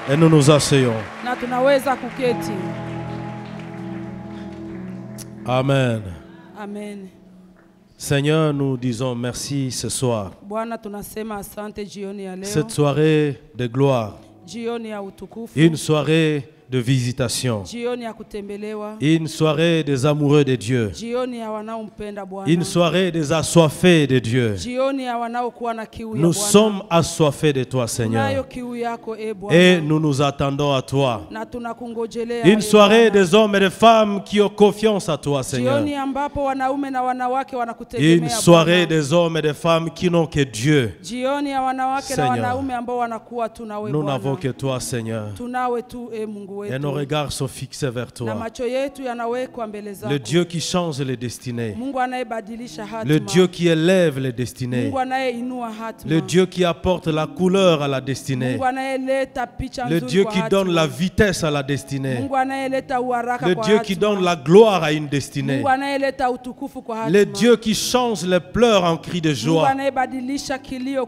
Et nous nous asseyons. Na tunaweza kuketi. Amen. Amen. Seigneur, nous disons merci ce soir. Bwana tunasema asante jioni ya leo. Cette soirée de gloire. Jioni ya utukufu. Une soirée de visitation. Jioni ya kutembelewa. Une soirée des amoureux de Dieu. Jioni ya wanaompenda Bwana. Une soirée des assoiffés de Dieu. Jioni ya wanaokuwa na kiu ya Bwana. Nous sommes assoiffés de toi, Seigneur. Tunayo kiu yako, Bwana. Et nous nous attendons à toi. Na tunakungojelea. Une soirée des hommes et des femmes qui ont confiance à toi, Seigneur. Jioni ambapo wanaume na wanawake wanakutegemea. Une soirée des hommes et des femmes qui n'ont que Dieu. Jioni ya wanawake na wanaume ambao wanakuwa tunawe Bwana. Nous n'avons que toi, Seigneur. Tunawe tu, Mungu. Et nos regards sont fixés vers toi. Le Dieu qui change les destinées. Le Dieu qui élève les destinées. Le Dieu qui apporte la couleur à la destinée. Le Dieu qui donne la vitesse à la destinée. Le Dieu qui donne la gloire à une destinée. Le Dieu qui change les pleurs en cris de joie.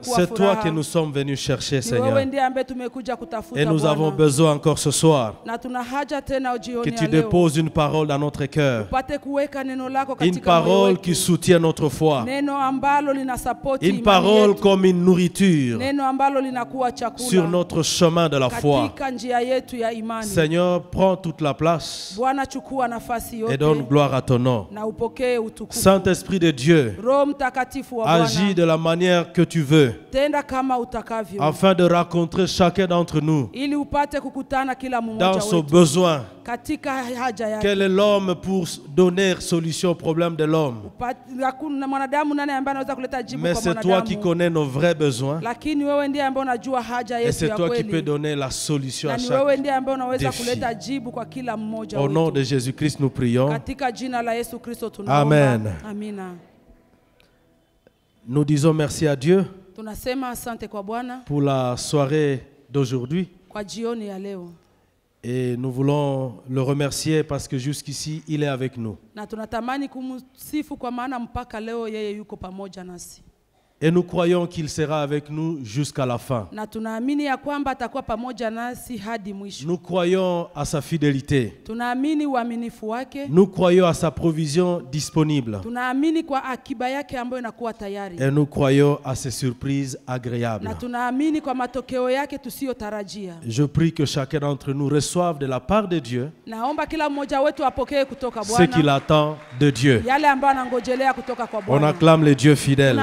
C'est toi que nous sommes venus chercher, Seigneur. Et nous avons besoin encore ce soir que tu déposes une parole dans notre cœur. Une parole qui soutient notre foi. Une parole comme une nourriture sur notre chemin de la foi. Seigneur, prends toute la place et donne gloire à ton nom. Saint-Esprit de Dieu, agis de la manière que tu veux afin de rencontrer chacun d'entre nous dans son besoin. Quel est l'homme pour donner solution au problème de l'homme? Mais c'est toi qui connais nos vrais besoins. Et c'est toi qui peux donner la solution à chaque défi. Au nom de Jésus-Christ, nous prions. Amen. Nous disons merci à Dieu pour la soirée d'aujourd'hui. Et nous voulons le remercier parce que jusqu'ici, il est avec nous. Et nous croyons qu'il sera avec nous jusqu'à la fin. Nous croyons à sa fidélité. Nous croyons à sa provision disponible. Et nous croyons à ses surprises agréables. Je prie que chacun d'entre nous reçoive de la part de Dieu ce qu'il attend de Dieu. On acclame les dieux fidèles.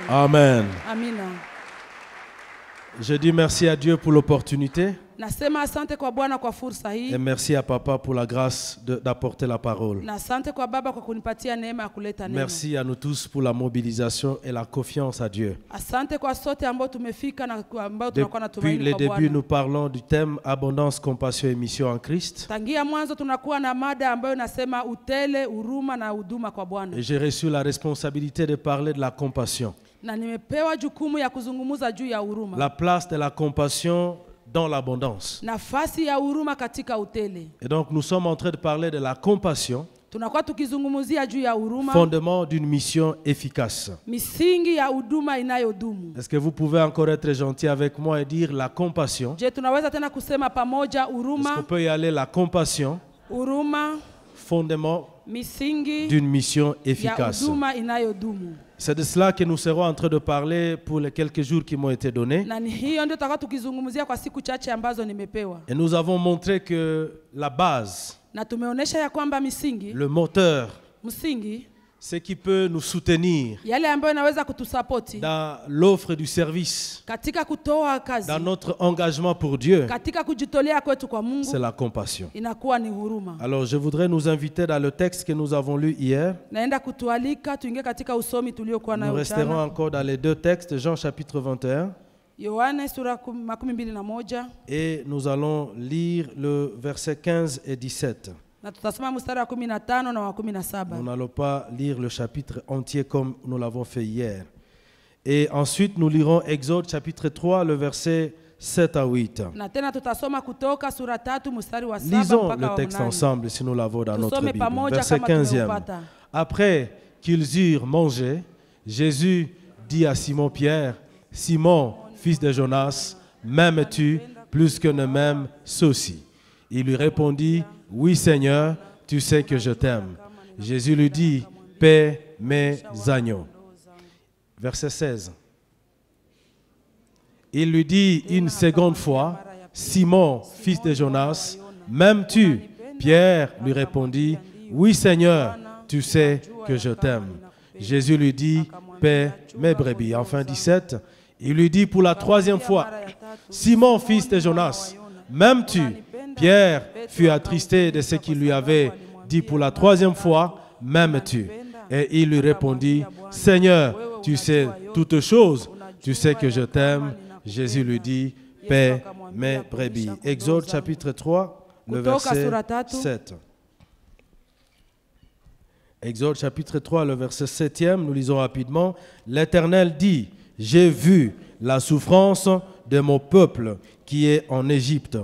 Amen. Je dis merci à Dieu pour l'opportunité. Et merci à Papa pour la grâce d'apporter la parole. Merci à nous tous pour la mobilisation et la confiance à Dieu. Depuis le début, nous parlons du thème Abondance, compassion et mission en Christ. Et j'ai reçu la responsabilité de parler de la compassion. La place de la compassion dans l'abondance. Et donc nous sommes en train de parler de la compassion, fondement d'une mission efficace. Est-ce que vous pouvez encore être gentil avec moi et dire la compassion? Est-ce qu'on peut y aller? La compassion, fondement d'une mission efficace. C'est de cela que nous serons en train de parler pour les quelques jours qui m'ont été donnés. Et nous avons montré que la base, le moteur, ce qui peut nous soutenir dans l'offre du service, dans notre engagement pour Dieu, c'est la compassion. Alors je voudrais nous inviter dans le texte que nous avons lu hier. Nous resterons encore dans les deux textes, Jean chapitre 21. Et nous allons lire le verset 15 et 17. Nous n'allons pas lire le chapitre entier comme nous l'avons fait hier. Et ensuite, nous lirons Exode chapitre 3, le verset 7 à 8. Lisons le texte ensemble si nous l'avons dans notre Bible. Verset 15e. Après qu'ils eurent mangé, Jésus dit à Simon-Pierre, « Simon, fils de Jonas, m'aimes-tu plus que ne m'aime ceux-ci? Il lui répondit, oui Seigneur, tu sais que je t'aime. Jésus lui dit, paie mes agneaux. Verset 16. Il lui dit une seconde fois, Simon, fils de Jonas, m'aimes-tu? Pierre lui répondit, oui Seigneur, tu sais que je t'aime. Jésus lui dit, paie mes brebis. Enfin 17, il lui dit pour la troisième fois, Simon, fils de Jonas, m'aimes-tu? Pierre fut attristé de ce qu'il lui avait dit pour la troisième fois, m'aimes-tu? Et il lui répondit, Seigneur, tu sais toutes choses, tu sais que je t'aime. Jésus lui dit, paie mes brebis. Exode chapitre 3, le verset 7. Exode chapitre 3, le verset 7e, nous lisons rapidement. L'Éternel dit, j'ai vu la souffrance de mon peuple qui est en Égypte,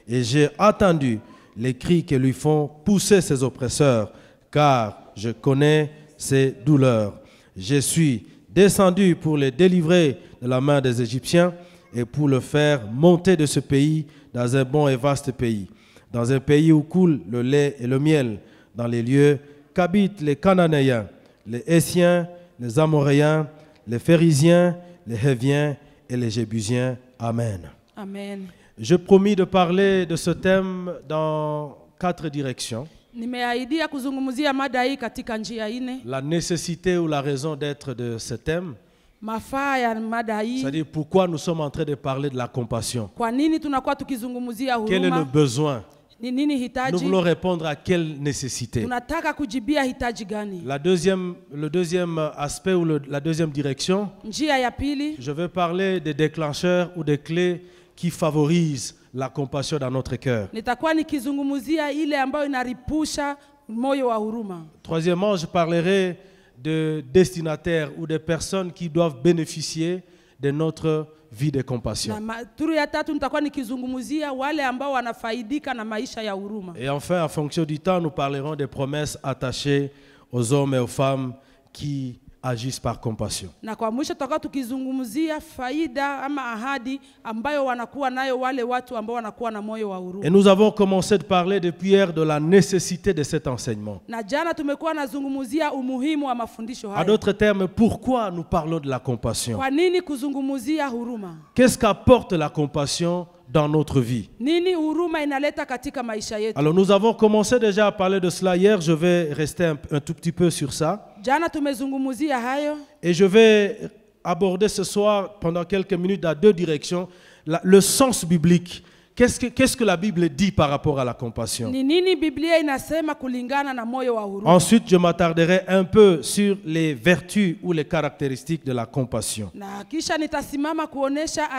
et j'ai attendu les cris que lui font pousser ses oppresseurs, car je connais ses douleurs. Je suis descendu pour les délivrer de la main des Égyptiens et pour le faire monter de ce pays dans un bon et vaste pays, dans un pays où coule le lait et le miel, dans les lieux qu'habitent les Cananéens, les Hessiens, les Amoréens, les Phérysiens, les Héviens et les Jébusiens. Amen. Amen. Je promis de parler de ce thème dans 4 directions. Nimeahidia kuzungumzia mada hii katika njia nne. La nécessité ou la raison d'être de ce thème. Mafaa ya mada hii. C'est-à-dire pourquoi nous sommes en train de parler de la compassion. Kwa nini tunakuwa tukizungumzia huruma? Quel est le besoin? Ni nini hitaji? Nous voulons répondre à quelle nécessité? Tunataka kujibia hitaji gani? Le deuxième aspect ou la deuxième direction, njia ya pili, je vais parler des déclencheurs ou des clés qui favorisent la compassion dans notre cœur. Nitakuwa nikizungumzia ile ambayo inaripusha moyo wa huruma. Troisièmement, je parlerai de destinataires ou des personnes qui doivent bénéficier de notre vie de compassion. Na turu ya tatu nitakuwa nikizungumzia wale ambao wanafaidika na maisha ya huruma. Et enfin, en fonction du temps, nous parlerons des promesses attachées aux hommes et aux femmes qui agissent par compassion. Na kwa mwisho tutakuwa tukizungumzia faida ama ahadi ambayo wanakuwa nayo wale watu ambao wanakuwa na moyo wa huruma. Et nous avons commencé de parler depuis hier de la nécessité de cet enseignement. Na jana tumekuwa nazungumzia umuhimu wa mafundisho haya. En d'autres termes, pourquoi nous parlons de la compassion? Kwa nini kuzungumzia huruma? Qu'est-ce qu'apporte la compassion dans notre vie? Nini huruma inaleta katika maisha yetu? Alors nous avons commencé déjà à parler de cela hier, je vais rester un tout petit peu sur ça. Jana tumezungumzia hayo. Et je vais aborder ce soir pendant quelques minutes dans 2 directions le sens biblique. Qu'est-ce que la Bible dit par rapport à la compassion? Ni nini Biblia inasema kulingana na moyo wa huruma? Ensuite, je m'attarderai un peu sur les vertus ou les caractéristiques de la compassion. Na kisha nitasimama kuonesha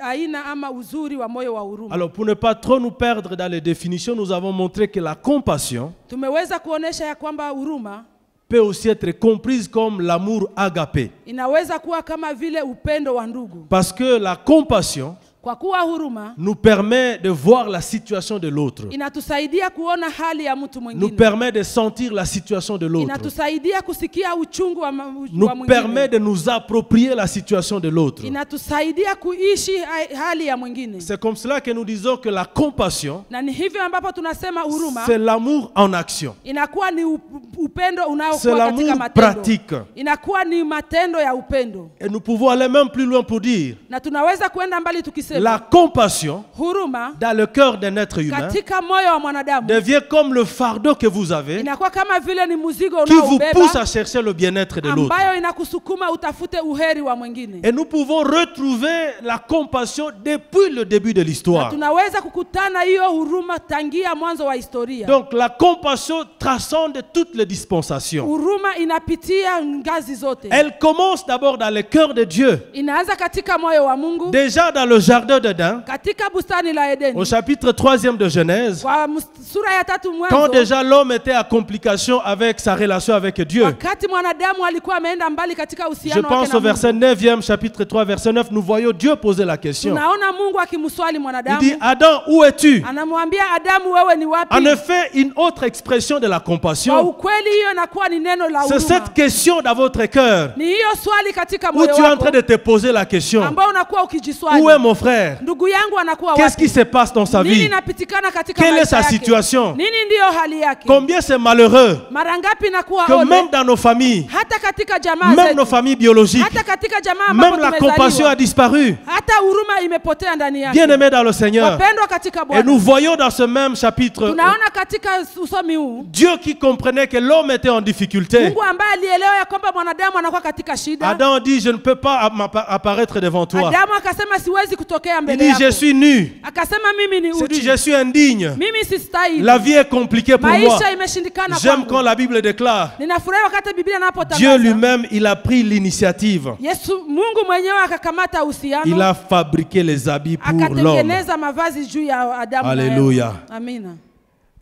aina ama uzuri wa moyo wa huruma. Alors, pour ne pas trop nous perdre dans les définitions, nous avons montré que la compassion tumeweza kuonesha ya kwamba huruma peut aussi être comprise comme l'amour agapé. Inaweza kuwa kama vile upendo wa ndugu. Parce que la compassion kwa kuwa huruma nous permet de voir la situation de l'autre. Inatusaidia kuona hali ya mtu mwingine. Nous permet de sentir la situation de l'autre. Inatusaidia kusikia uchungu wa mwingine. Nous permet de nous approprier la situation de l'autre. Inatusaidia kuishi hali ya mwingine. C'est comme cela que nous disons que la compassion, na ni hivyo ambapo tunasema huruma, c'est l'amour en action. Inakuwa ni upendo unaokuwa katika matendo. Pratique. Inakuwa ni matendo ya upendo. Et nous pouvons aller même plus loin pour dire, na tunaweza kwenda mbali tukisema, la compassion huruma dans le cœur d'un être humain katika moyo wa mwanadamu devient comme le fardeau que vous avez, inakuwa kama vile ni mzigo qui vous pousse à chercher le bien-être de l'autre. ambayo inakusukuma utafute uheri wa mwingine. Et nous pouvons retrouver la compassion depuis le début de l'histoire. Na tunaweza kukutana hiyo huruma tangia mwanzo wa historia. Donc la compassion transcende toutes les dispensations. Huruma inapitia ngazi zote. Elle commence d'abord dans le cœur de Dieu. Inaanza katika moyo wa Mungu. Déjà dans le jardin d'Éden, au chapitre 3e de Genèse, quand déjà l'homme était en complication avec sa relation avec Dieu. Je pense au verset 9e, chapitre 3, verset 9, nous voyons Dieu poser la question. Il dit, Adam, où es-tu? En effet, une autre expression de la compassion, c'est cette question dans votre cœur, où tu es en train de te poser la question. Où est mon frère? frère, qu'est-ce qui se passe dans sa vie? Quelle est sa situation? Combien c'est malheureux que même dans nos familles, même nos familles biologiques, même la compassion a disparu. Bien-aimés dans le Seigneur, et nous voyons dans ce même chapitre Dieu qui comprenait que l'homme était en difficulté. Adam dit, je ne peux pas apparaître devant toi. Il dit, je suis nu. Il dit, je suis indigne. La vie est compliquée pour moi. J'aime quand la Bible déclare, Dieu lui-même, il a pris l'initiative. Il a fabriqué les habits pour l'homme. Alléluia.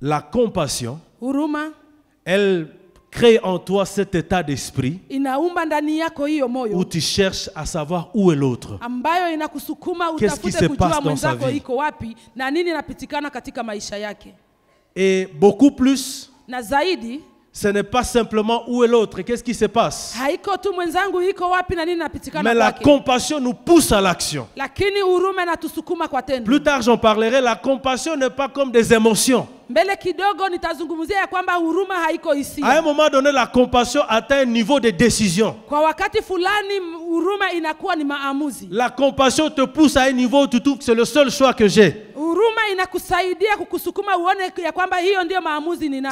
La compassion, elle crée en toi cet état d'esprit où tu cherches à savoir où est l'autre. Qu'est-ce qui se passe dans sa vie? Et beaucoup plus, ce n'est pas simplement où est l'autre, qu'est-ce qui se passe? Mais la compassion nous pousse à l'action. Plus tard j'en parlerai, la compassion n'est pas comme des émotions. À un moment donné, la compassion atteint un niveau de décision. La compassion te pousse à un niveau où tu trouves que c'est le seul choix que j'ai.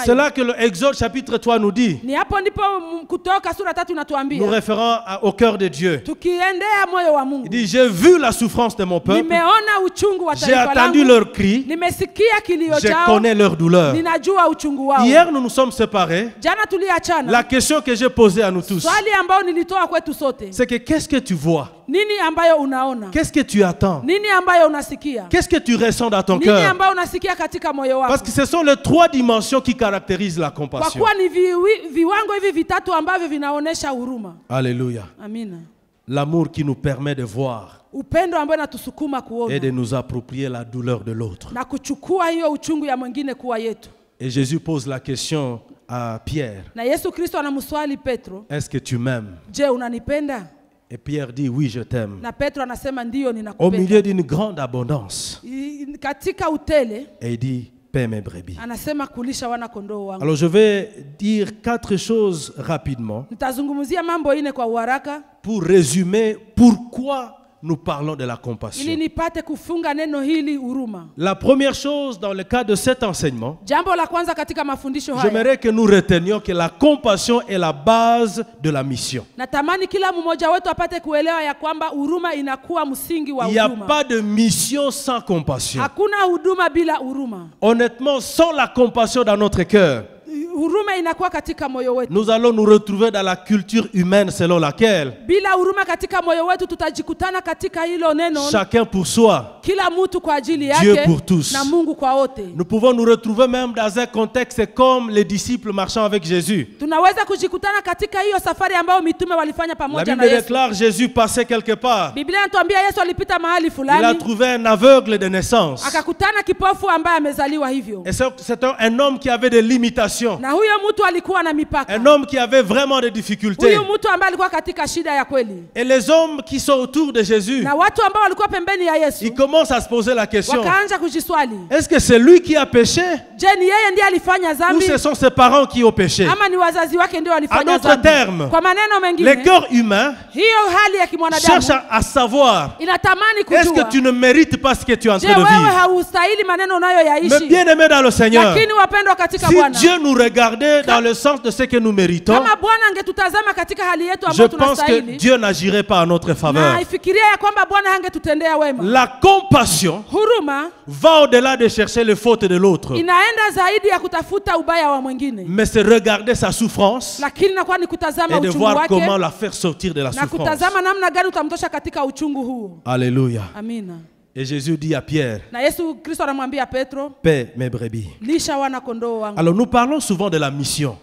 C'est là que l'Exode chapitre 3 nous dit, nous référons au cœur de Dieu. Il dit, j'ai vu la souffrance de mon peuple, j'ai entendu leurs cris, je connais leur douleur. Hier nous nous sommes séparés. La question que j'ai posée à nous tous, c'est que qu'est-ce que tu vois? Qu'est-ce que tu attends? Qu'est-ce que tu ressens dans ton cœur? Parce que ce sont les trois dimensions qui caractérisent la compassion. Alléluia. L'amour qui nous permet de voir et de nous approprier la douleur de l'autre. Et Jésus pose la question à Pierre. Est-ce que tu m'aimes? Et Pierre dit, oui, je t'aime. Au milieu d'une grande abondance. Et il dit, paie mes brebis. Alors je vais dire 4 choses rapidement pour résumer pourquoi nous parlons de la compassion. La première chose dans le cas de cet enseignement, j'aimerais que nous retenions que la compassion est la base de la mission. Il n'y a pas de mission sans compassion. Honnêtement, sans la compassion dans notre cœur, nous allons nous retrouver dans la culture humaine selon laquelle chacun pour soi, Dieu pour tous. Nous pouvons nous retrouver même dans un contexte comme les disciples marchant avec Jésus. La Bible déclare Jésus passait quelque part. Il a trouvé un aveugle de naissance. Et c'est un homme qui avait des limitations. Un homme qui avait vraiment des difficultés. Et les hommes qui sont autour de Jésus, ils commencent à se poser la question, est-ce que c'est lui qui a péché ou ce sont ses parents qui ont péché? En d'autres termes, le cœur humain cherche à savoir, est-ce que tu ne mérites pas ce que tu es en train de vivre? Mais bien aimé dans le Seigneur, si Dieu nous regardait dans le sens de ce que nous méritons, je pense que Dieu n'agirait pas en notre faveur. La compassion va au-delà de chercher les fautes de l'autre, mais c'est regarder sa souffrance et de voir comment la faire sortir de la souffrance. Alléluia. Et Jésus dit à Pierre, paie mes brebis. Alors nous parlons souvent de la mission,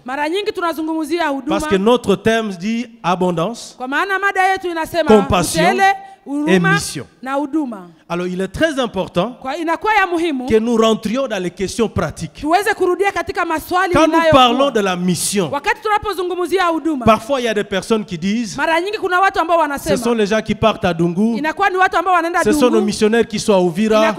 parce que notre thème dit abondance, compassion et mission. Alors il est très important que nous rentrions dans les questions pratiques. Quand nous parlons de la mission, parfois il y a des personnes qui disent ce sont les gens qui partent à Dungu, ce sont nos missionnaires qui sont à Uvira,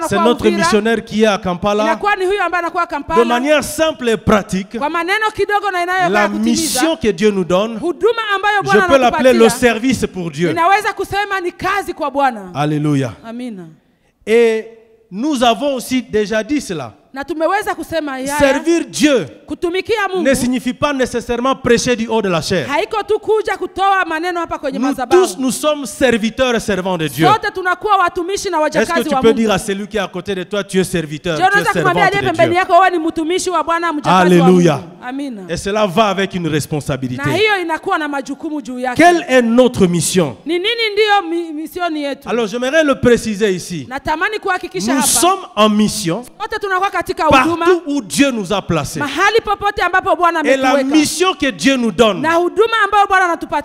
c'est notre missionnaire qui est à Kampala. De manière simple et pratique, la mission que Dieu nous donne, je peux l'appeler le service pour Dieu. Alléluia. Et nous avons aussi déjà dit cela. Servir Dieu ne signifie pas nécessairement prêcher du haut de la chair. Nous tous, nous sommes serviteurs et servants de Dieu. Est-ce que tu peux dire à celui qui est à côté de toi, tu es serviteur, tu es servante de Dieu? Alléluia. Et cela va avec une responsabilité. Quelle est notre mission? Alors j'aimerais le préciser ici. Nous sommes en mission partout où Dieu nous a placés. Et la mission que Dieu nous donne,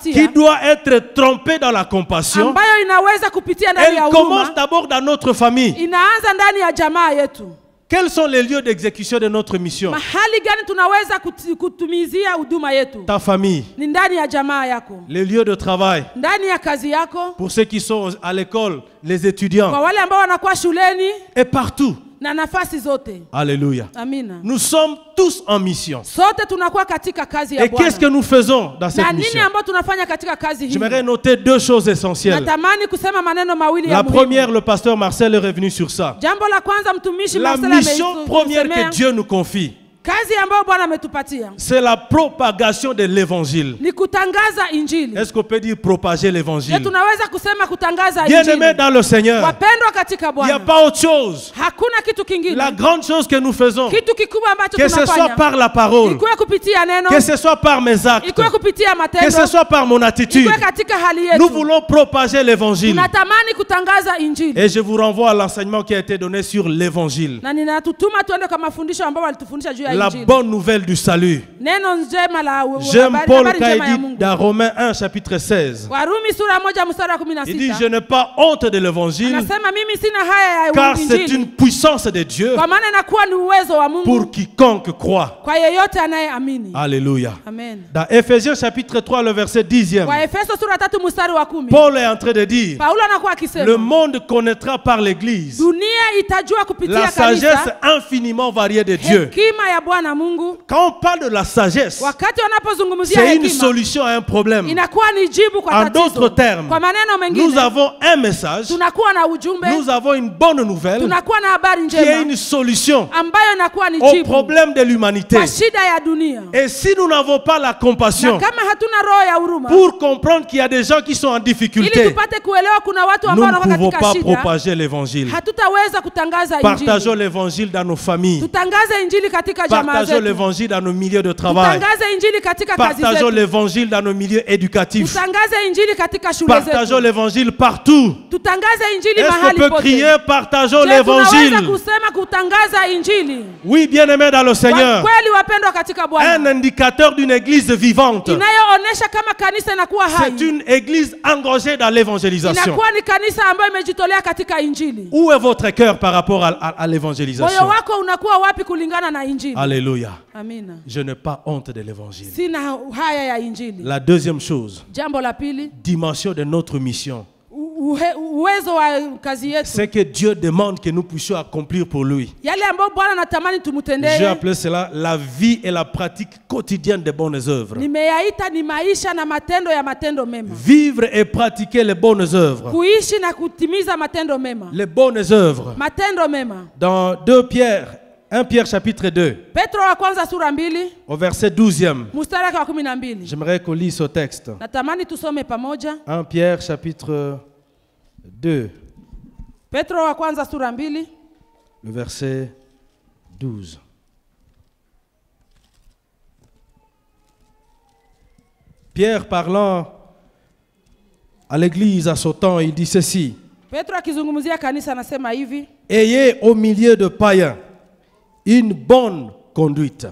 qui doit être trompée dans la compassion, elle commence d'abord dans notre famille. Quels sont les lieux d'exécution de notre mission? Ta famille, les lieux de travail, pour ceux qui sont à l'école, les étudiants, et partout. Alléluia. Nous sommes tous en mission. Et qu'est-ce que nous faisons dans cette mission? J'aimerais noter deux choses essentielles. La première, le pasteur Marcel est revenu sur ça. La mission première que Dieu nous confie, c'est la propagation de l'évangile. Est-ce qu'on peut dire propager l'évangile? Bien-aimés dans le Seigneur, il n'y a pas autre chose. La grande chose que nous faisons, que ce soit par la parole, que ce soit par mes actes, que ce soit par mon attitude, nous voulons propager l'évangile. Et je vous renvoie à l'enseignement qui a été donné sur l'évangile. La bonne nouvelle du salut. J'aime Paul qui a dit dans Romains 1 chapitre 16. Il dit je n'ai pas honte de l'évangile car c'est une puissance de Dieu pour quiconque croit. Alléluia. Dans Ephésiens chapitre 3 le verset 10e, Paul est en train de dire le monde connaîtra par l'église la sagesse infiniment variée de Dieu. Quand on parle de la sagesse, c'est une solution à un problème. En d'autres termes, nous avons un message, nous avons une bonne nouvelle qui est une solution au problème de l'humanité. Et si nous n'avons pas la compassion pour comprendre qu'il y a des gens qui sont en difficulté, nous ne pouvons pas propager l'évangile. Partageons l'évangile dans nos familles. Partageons l'évangile dans nos milieux de travail. Partageons l'évangile dans nos milieux éducatifs. Partageons l'évangile partout. Est-ce qu'on peut crier partageons l'évangile? Oui, bien-aimés dans le Seigneur. Un indicateur d'une église vivante, c'est une église engagée dans l'évangélisation. Où est votre cœur par rapport à l'évangélisation? Alléluia. Je n'ai pas honte de l'évangile. La deuxième chose, dimension de notre mission, c'est que Dieu demande que nous puissions accomplir pour lui. J'ai appelé cela la vie et la pratique quotidienne des bonnes œuvres. Vivre et pratiquer les bonnes œuvres. Les bonnes œuvres. Dans 1 Pierre chapitre 2, au verset 12e, j'aimerais qu'on lise ce texte. 1 Pierre chapitre 2, le verset 12. Pierre parlant à l'église à ce temps, il dit ceci: ayez au milieu de païens une bonne conduite,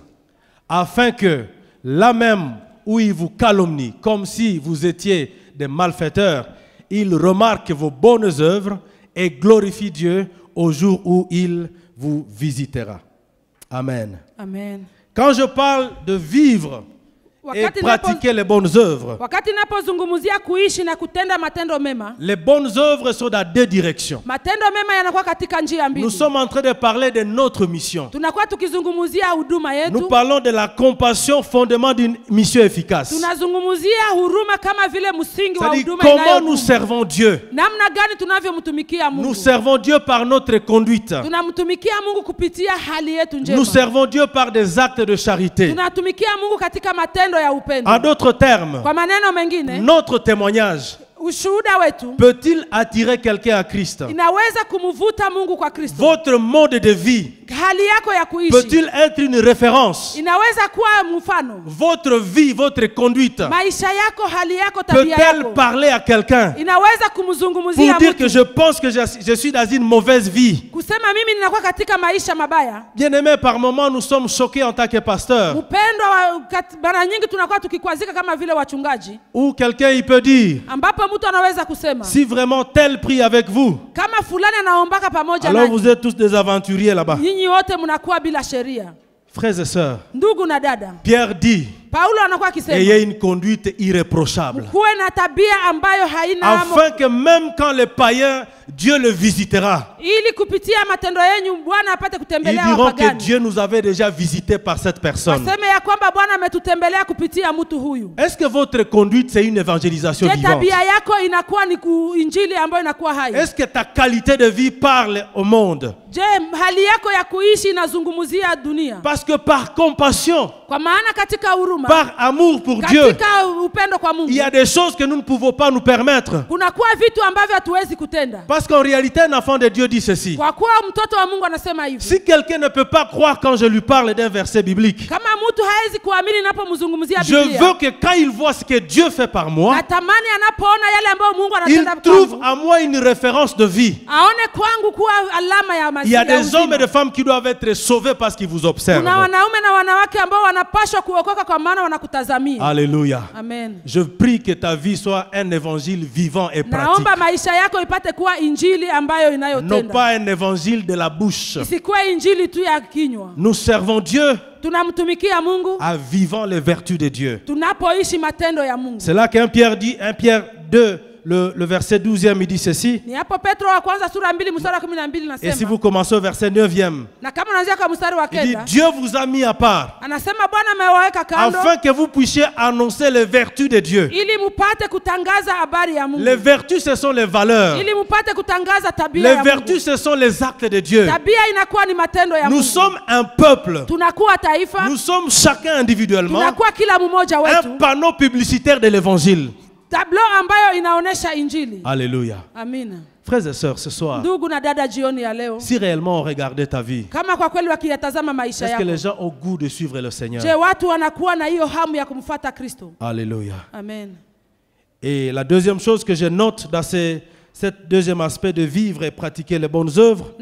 afin que là même où ils vous calomnient, comme si vous étiez des malfaiteurs, il remarque vos bonnes œuvres et glorifie Dieu au jour où il vous visitera. Amen. Amen. Quand je parle de vivre et pratiquer les bonnes œuvres, les bonnes œuvres sont dans deux directions. Nous sommes en train de parler de notre mission. Nous parlons de la compassion, fondement d'une mission efficace. C'est-à-dire comment nous servons Dieu. Nous servons Dieu par notre conduite. Nous servons Dieu par des actes de charité. En d'autres termes, notre témoignage peut-il attirer quelqu'un à Christ? Votre mode de vie peut-il être une référence? Votre vie, votre conduite peut-elle parler à quelqu'un pour dire que je pense que je suis dans une mauvaise vie? Bien aimé, par moments nous sommes choqués en tant que pasteur. Ou quelqu'un il peut dire, si vraiment tel prie avec vous, alors vous êtes tous des aventuriers là-bas. Frères et sœurs, Pierre dit, ayez une conduite irréprochable, afin que même quand les païens, Dieu le visitera, ils diront que Dieu nous avait déjà visité par cette personne. Est-ce que votre conduite c'est une évangélisation vivante? Est-ce que ta qualité de vie parle au monde? Parce que par compassion, par amour pour Dieu, il y a des choses que nous ne pouvons pas nous permettre. Parce qu'en réalité, un enfant de Dieu dit ceci. Si quelqu'un ne peut pas croire quand je lui parle d'un verset biblique, je veux que quand il voit ce que Dieu fait par moi, il trouve à moi une référence de vie. Il y a des hommes et des femmes qui doivent être sauvés parce qu'ils vous observent. Alléluia. Amen. Je prie que ta vie soit un évangile vivant et pratique. Non pas un évangile de la bouche. Nous servons Dieu en vivant les vertus de Dieu. C'est là qu'un Pierre dit, 1 Pierre 2, le verset 12e, il dit ceci. Et si vous commencez au verset 9e, il dit, Dieu vous a mis à part afin que vous puissiez annoncer les vertus de Dieu. Les vertus, ce sont les valeurs. Les vertus, ce sont les actes de Dieu. Nous sommes un peuple. Nous sommes chacun individuellement un panneau publicitaire de l'évangile. Alléluia. Amina. Frères et sœurs, ce soir, si réellement on regardait ta vie, est-ce que les gens ont goût de suivre le Seigneur? Alléluia. Amen. Et la deuxième chose que je note dans cet deuxième aspect de vivre et pratiquer les bonnes œuvres,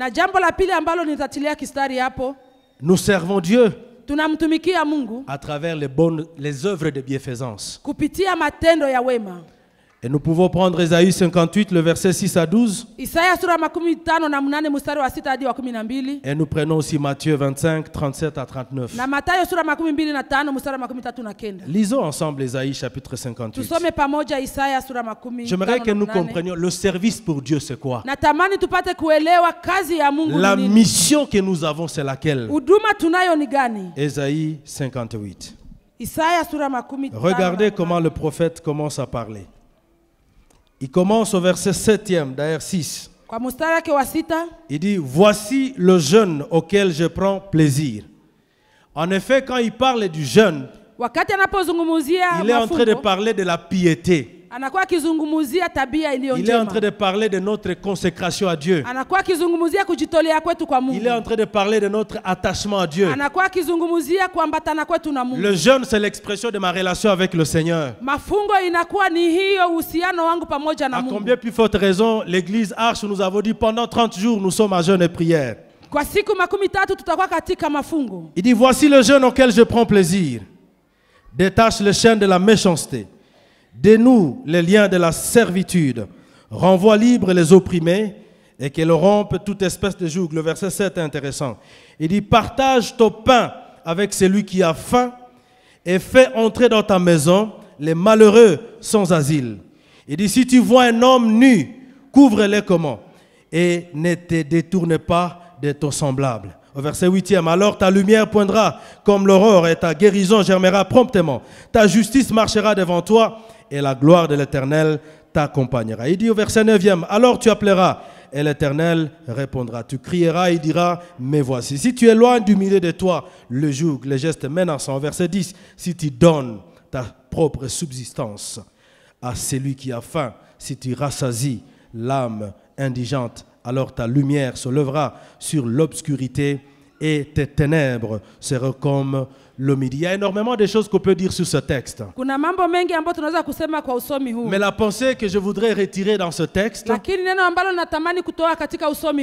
nous servons Dieu à travers les œuvres de bienfaisance. Et nous pouvons prendre Ésaïe 58, le verset 6 à 12. Et nous prenons aussi Matthieu 25, 37 à 39. Lisons ensemble Ésaïe chapitre 58. J'aimerais que nous comprenions le service pour Dieu, c'est quoi? La mission que nous avons, c'est laquelle? Ésaïe 58. Regardez comment le prophète commence à parler. Il commence au verset 7e, d'ailleurs 6. Il dit, voici le jeûne auquel je prends plaisir. En effet, quand il parle du jeûne, il est en train de parler de la piété. Il est en train de parler de notre consécration à Dieu. Il est en train de parler de notre attachement à Dieu. Le jeûne, c'est l'expression de ma relation avec le Seigneur. À combien plus forte raison, l'église Arche, nous avons dit pendant 30 jours, nous sommes à jeûne et prière. Il dit, voici le jeûne auquel je prends plaisir. Détache les chaînes de la méchanceté. Dénoue les liens de la servitude. renvoie libre les opprimés et qu'elle rompe toute espèce de joug. Le verset 7 est intéressant. Il dit, partage ton pain avec celui qui a faim et fais entrer dans ta maison les malheureux sans asile. Il dit, si tu vois un homme nu, couvre-le comment? Et ne te détourne pas de ton semblable. Au verset 8e, alors ta lumière poindra comme l'aurore et ta guérison germera promptement. Ta justice marchera devant toi et la gloire de l'Éternel t'accompagnera. Il dit au verset 9e, alors tu appelleras et l'Éternel répondra. Tu crieras et diras, me voici. Si tu éloignes du milieu de toi le joug, les gestes menaçants. Au verset 10, si tu donnes ta propre subsistance à celui qui a faim, si tu rassasies l'âme indigente, alors ta lumière se lèvera sur l'obscurité et tes ténèbres seront comme le midi. Il y a énormément de choses qu'on peut dire sur ce texte. Mais la pensée que je voudrais retirer dans ce texte,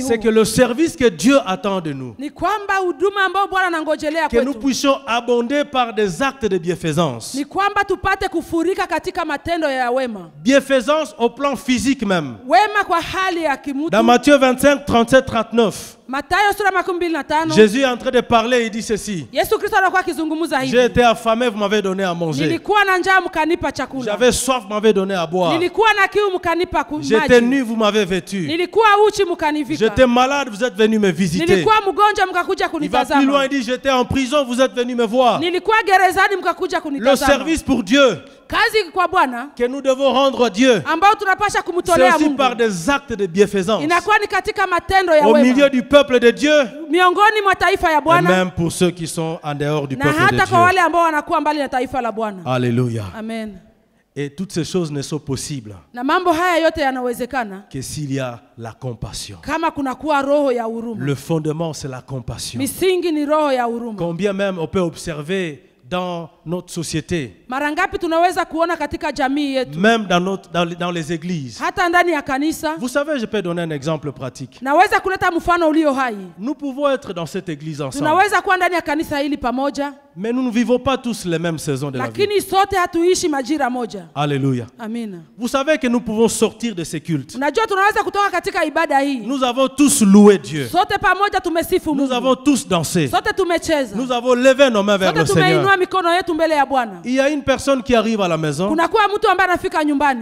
c'est que le service que Dieu attend de nous, que nous puissions abonder par des actes de bienfaisance. Bienfaisance au plan physique même. Dans Matthieu 25, 37, 39, Jésus est en train de parler, il dit ceci. J'ai été affamé, vous m'avez donné à manger. J'avais soif, vous m'avez donné à boire. J'étais nu, vous m'avez vêtu. J'étais malade, vous êtes venu me visiter. Il va plus loin, il dit, j'étais en prison, vous êtes venu me voir. Le service pour Dieu que nous devons rendre à Dieu, c'est aussi par des actes de bienfaisance au milieu du peuple de Dieu et même pour ceux qui sont en dehors du peuple de Dieu. Alléluia. Amen. Et toutes ces choses ne sont possibles que s'il y a la compassion. Le fondement, c'est la compassion. Combien même on peut observer dans notre société, même dans les églises. Vous savez, je peux donner un exemple pratique. Nous pouvons être dans cette église ensemble, mais nous ne vivons pas tous les mêmes saisons de la vie. Alléluia. Vous savez que nous pouvons sortir de ces cultes. Nous avons tous loué Dieu. Nous avons tous dansé. Nous avons levé nos mains vers le Seigneur. Il y a une personne qui arrive à la maison.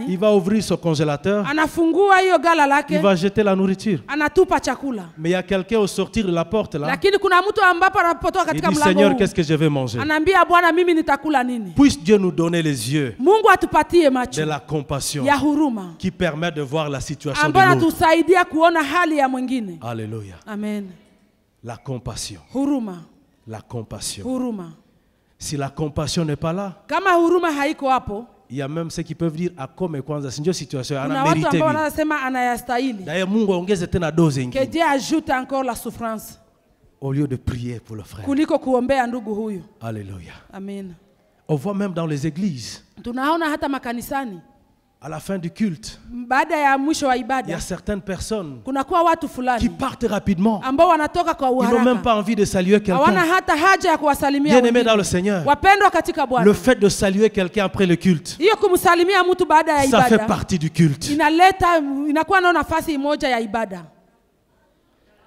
Il va ouvrir son congélateur. Il va jeter la nourriture. Mais il y a quelqu'un au sortir de la porte là. Il dit, Seigneur, qu'est-ce que je vais manger? Puisse Dieu nous donner les yeux de la compassion qui permet de voir la situation de l'autre. Alléluia. Amen. La compassion. La compassion. Si la compassion n'est pas là, il y a même ceux qui peuvent dire situation d'ailleurs Mungu ongeze tena doze ingine. Que Dieu ajoute encore la souffrance au lieu de prier pour le frère. Alléluia. Amen. On voit même dans les églises, à la fin du culte, il y a certaines personnes qui partent rapidement. Ils n'ont même pas envie de saluer quelqu'un. Bien aimé dans le Seigneur, le fait de saluer quelqu'un après le culte, ça fait partie du culte.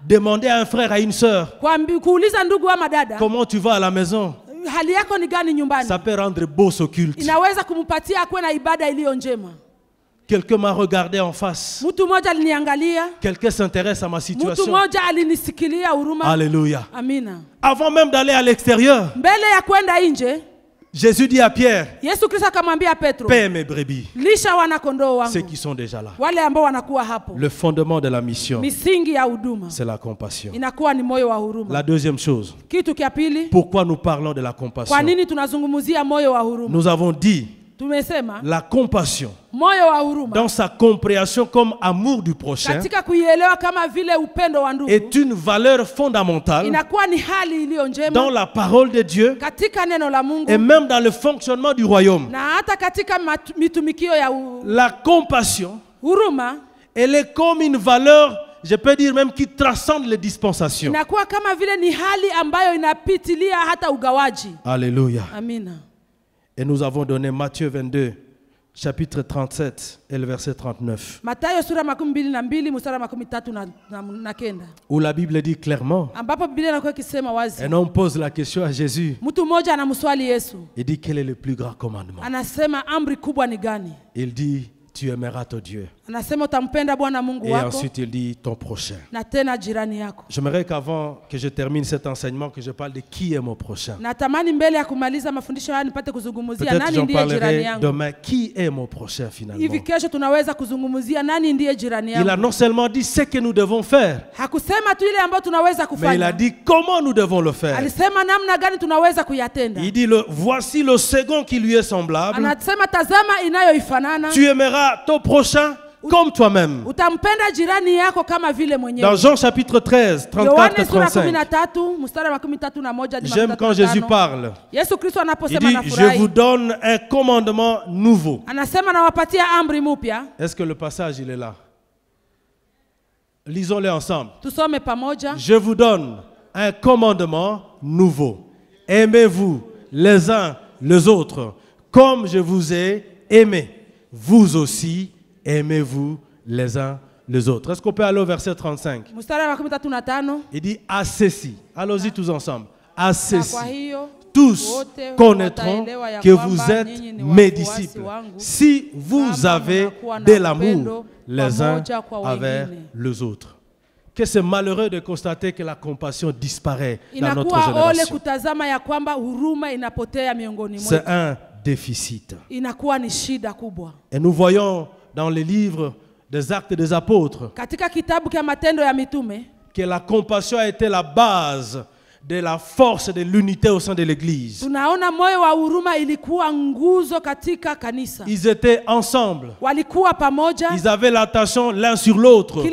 Demander à un frère, à une sœur, comment tu vas à la maison, ça peut rendre beau ce culte. Quelqu'un m'a regardé en face. Quelqu'un s'intéresse à ma situation. Alléluia. Avant même d'aller à l'extérieur, Jésus dit à Pierre, paie mes brebis. Ceux qui sont déjà là. Le fondement de la mission, c'est la compassion. La deuxième chose, pourquoi nous parlons de la compassion? Nous avons dit la compassion dans sa compréhension comme amour du prochain est une valeur fondamentale dans la parole de Dieu et même dans le fonctionnement du royaume. La compassion, elle est comme une valeur, je peux dire même, qui transcende les dispensations. Alléluia. Amina. Et nous avons donné Matthieu 22, chapitre 37 et le verset 39. Mathayo sura 22 mstari 39. Où la Bible dit clairement. Ambapo Biblia inakuwa ikisema wazi. Un homme pose la question à Jésus. Mtu mmoja anamswali Yesu. Il dit quel est le plus grand commandement? Anasema amri kubwa ni gani? Il dit tu aimeras ton Dieu. Anasema utampenda Bwana Mungu Et wako. ensuite il dit ton prochain. Na tena jirani yako. J'aimerais qu'avant que je termine cet enseignement que je parle de qui est mon prochain. Natamani mbele ya kumaliza mafundisho haya nipate kuzungumzia Peut-être nani j'en ndiye jirani parlerai yangu. demain. Qui est mon prochain finalement? Hivi kesho tunaweza kuzungumzia nani ndiye jirani yangu. Il a non seulement dit ce que nous devons faire. Hakusema tu ile ambayo tunaweza kufanya. Mais il a dit comment nous devons le faire. Alisema namna gani tunaweza kuyatenda. Il dit voici le second qui lui est semblable. Anasema tazama inayoifanana. Tu aimeras ton prochain comme toi-même. Utampenda jirani yako kama vile mwenyewe. Dans Jean chapitre 13, 34-35. J'aime quand Jésus parle. Yesu Kristo anaposema il dit, nafurahi. je vous donne un commandement nouveau. Anasema nawapatia amri mpya. Est-ce que le passage il est là? Lisons-le ensemble. Tusome pamoja. Je vous donne un commandement nouveau. Aimez-vous les uns les autres comme je vous ai aimé. Vous aussi aimez-vous les uns les autres. Est-ce qu'on peut aller au verset 35? Il dit à ceci. Allons-y tous ensemble. À ceci. Tous connaîtront que vous êtes mes disciples si vous avez de l'amour les uns envers les autres. Que c'est malheureux de constater que la compassion disparaît dans notre génération. C'est un déficit. Et nous voyons dans les livres des Actes des Apôtres que la compassion a été la base de la force de l'unité au sein de l'Église. Ils étaient ensemble. Ils avaient l'attention l'un sur l'autre. Et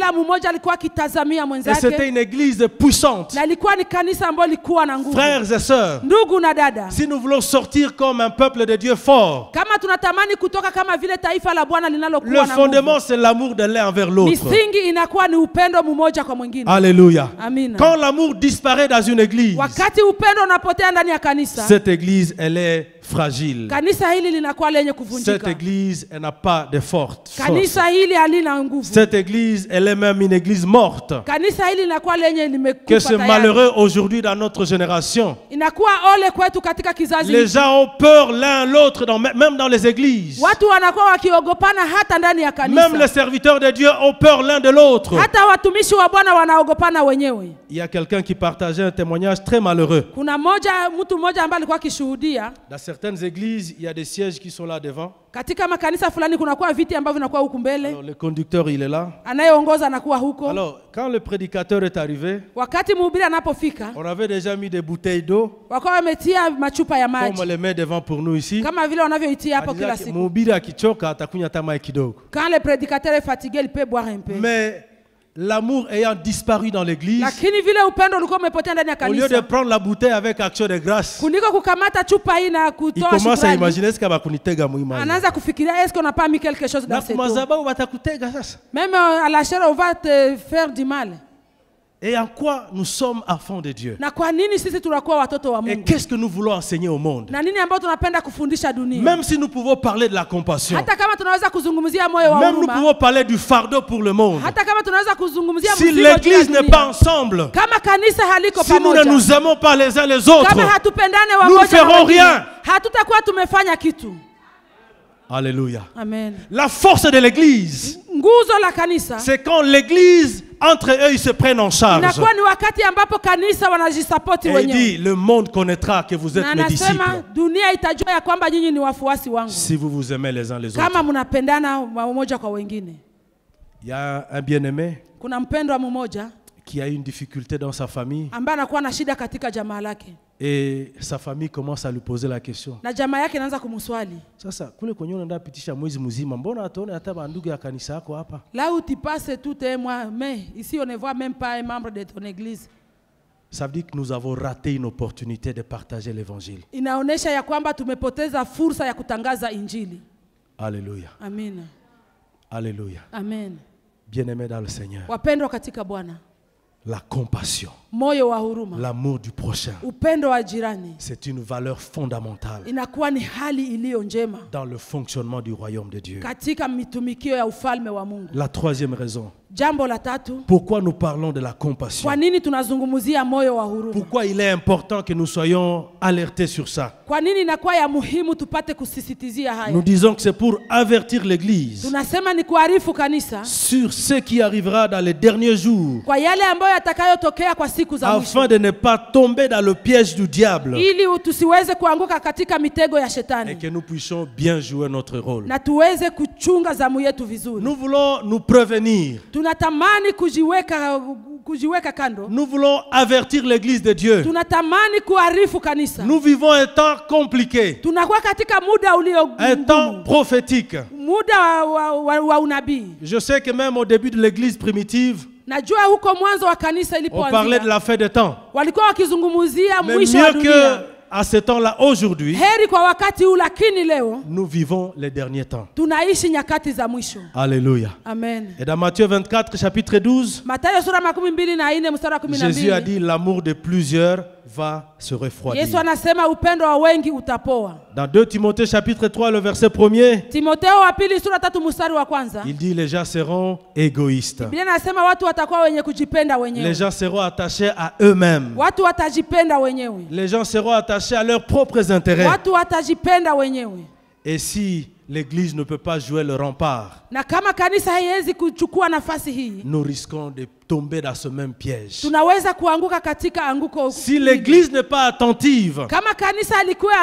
c'était une église puissante. Frères et sœurs, si nous voulons sortir comme un peuple de Dieu fort, le fondement c'est l'amour de l'un envers l'autre. Alléluia. Quand l'amour disparaît dans une église, cette église, elle est fragile. Cette église, elle n'a pas de force. Cette église, elle est même une église morte. Que c'est malheureux aujourd'hui dans notre génération. Les gens ont peur l'un l'autre, même dans les églises. Même les serviteurs de Dieu ont peur l'un de l'autre. Il y a quelqu'un qui partageait un témoignage très malheureux. Dans certaines églises, il y a des sièges qui sont là devant. Alors, le conducteur, il est là. Alors, quand le prédicateur est arrivé, on avait déjà mis des bouteilles d'eau. Comme on les met devant pour nous ici. Quand le prédicateur est fatigué, il peut boire un peu. Mais l'amour ayant disparu dans l'église, au lieu de prendre la bouteille avec action de grâce, il commence à imaginer ce qu'il va kunitega muhimu. Est-ce qu'on n'a pas mis quelque chose dans cette eau? Même à la chair, on va te faire du mal. Et en quoi nous sommes enfants de Dieu? Et qu'est-ce que nous voulons enseigner au monde? Même si nous pouvons parler de la compassion, même nous pouvons parler du fardeau pour le monde, si l'église n'est pas ensemble, si nous ne nous aimons pas les uns les autres, nous ne ferons rien. Alléluia. Amen. La force de l'église, c'est quand l'église, entre eux, ils se prennent en charge. Et il dit, le monde connaîtra que vous êtes mes disciples si vous vous aimez les uns les autres. Il y a un bien-aimé qui a une difficulté dans sa famille. Et sa famille commence à lui poser la question. Là où tu passes tout un mois, mais ici on ne voit même pas un membre de ton église. Ça veut dire que nous avons raté une opportunité de partager l'évangile. Alléluia. Amen. Alléluia. Amen. Bien-aimé dans le Seigneur. La compassion. moyo wa huruma, l'amour du prochain, upendo wa jirani, c'est une valeur fondamentale inakuwa ni hali iliyo njema dans le fonctionnement du royaume de Dieu. katika mitumikio ya ufalme wa Mungu. La troisième raison. Jambo la tatu, pourquoi nous parlons de la compassion? kwa nini tunazungumzia moyo wa huruma? Pourquoi il est important que nous soyons alertés sur ça? Kwa nini inakuwa ya muhimu tupate kusisitizia haya? Nous disons que c'est pour avertir l'église Tunasema ni kuarifu kanisa sur ce qui arrivera dans les derniers jours, kwa yale ambayo yatakayotokea kwa siku za mwisho, afin de ne pas tomber dans le piège du diable, ili tusiweze kuanguka katika mitego ya shetani, et que nous puissions bien jouer notre rôle. na tuweze kuchunga zamu yetu vizuri. Nous voulons nous prévenir. Tunatamani kujiweka kando. Nous voulons avertir l'église de Dieu. Tunatamani kuarifu kanisa. Nous vivons un temps compliqué, Tunakuwa katika muda ulio un temps prophétique. muda wa unabii. Je sais que même au début de l'église primitive, Najua huko mwanzo wa kanisa on parlait de ilipoanzia la fin des temps. walikuwa wakizungumzia Mais mwisho wa mieux dunia. que à ce temps-là, aujourd'hui, Heri kwa wakati huu, lakini leo nous vivons les derniers temps. tunaishi nyakati za mwisho. Alléluia. Amen. Et dans Matthieu 24, chapitre 12, Mathayo sura 24 mstari wa Jésus a 12. dit l'amour de plusieurs va se refroidir. Yesu anasema upendo wa wengi utapoa. Dans 2 Timothée chapitre 3, le verset 1er, Timotheo wa pili sura 3 mstari wa kwanza. il dit les gens seront égoïstes. Biblia inasema watu watakuwa wenye kujipenda wenyewe. Les gens seront attachés à eux-mêmes. Watu watajipenda wenyewe. Les gens seront attachés à leurs propres intérêts. Watu watajipenda wenyewe. Et si l'église ne peut pas jouer le rempart, Na kama kanisa haiwezi kuchukua nafasi hii, nous risquons de tomber dans ce même piège. tunaweza kuanguka katika anguko. Si l'église n'est pas attentive, Kama kanisa halikuwa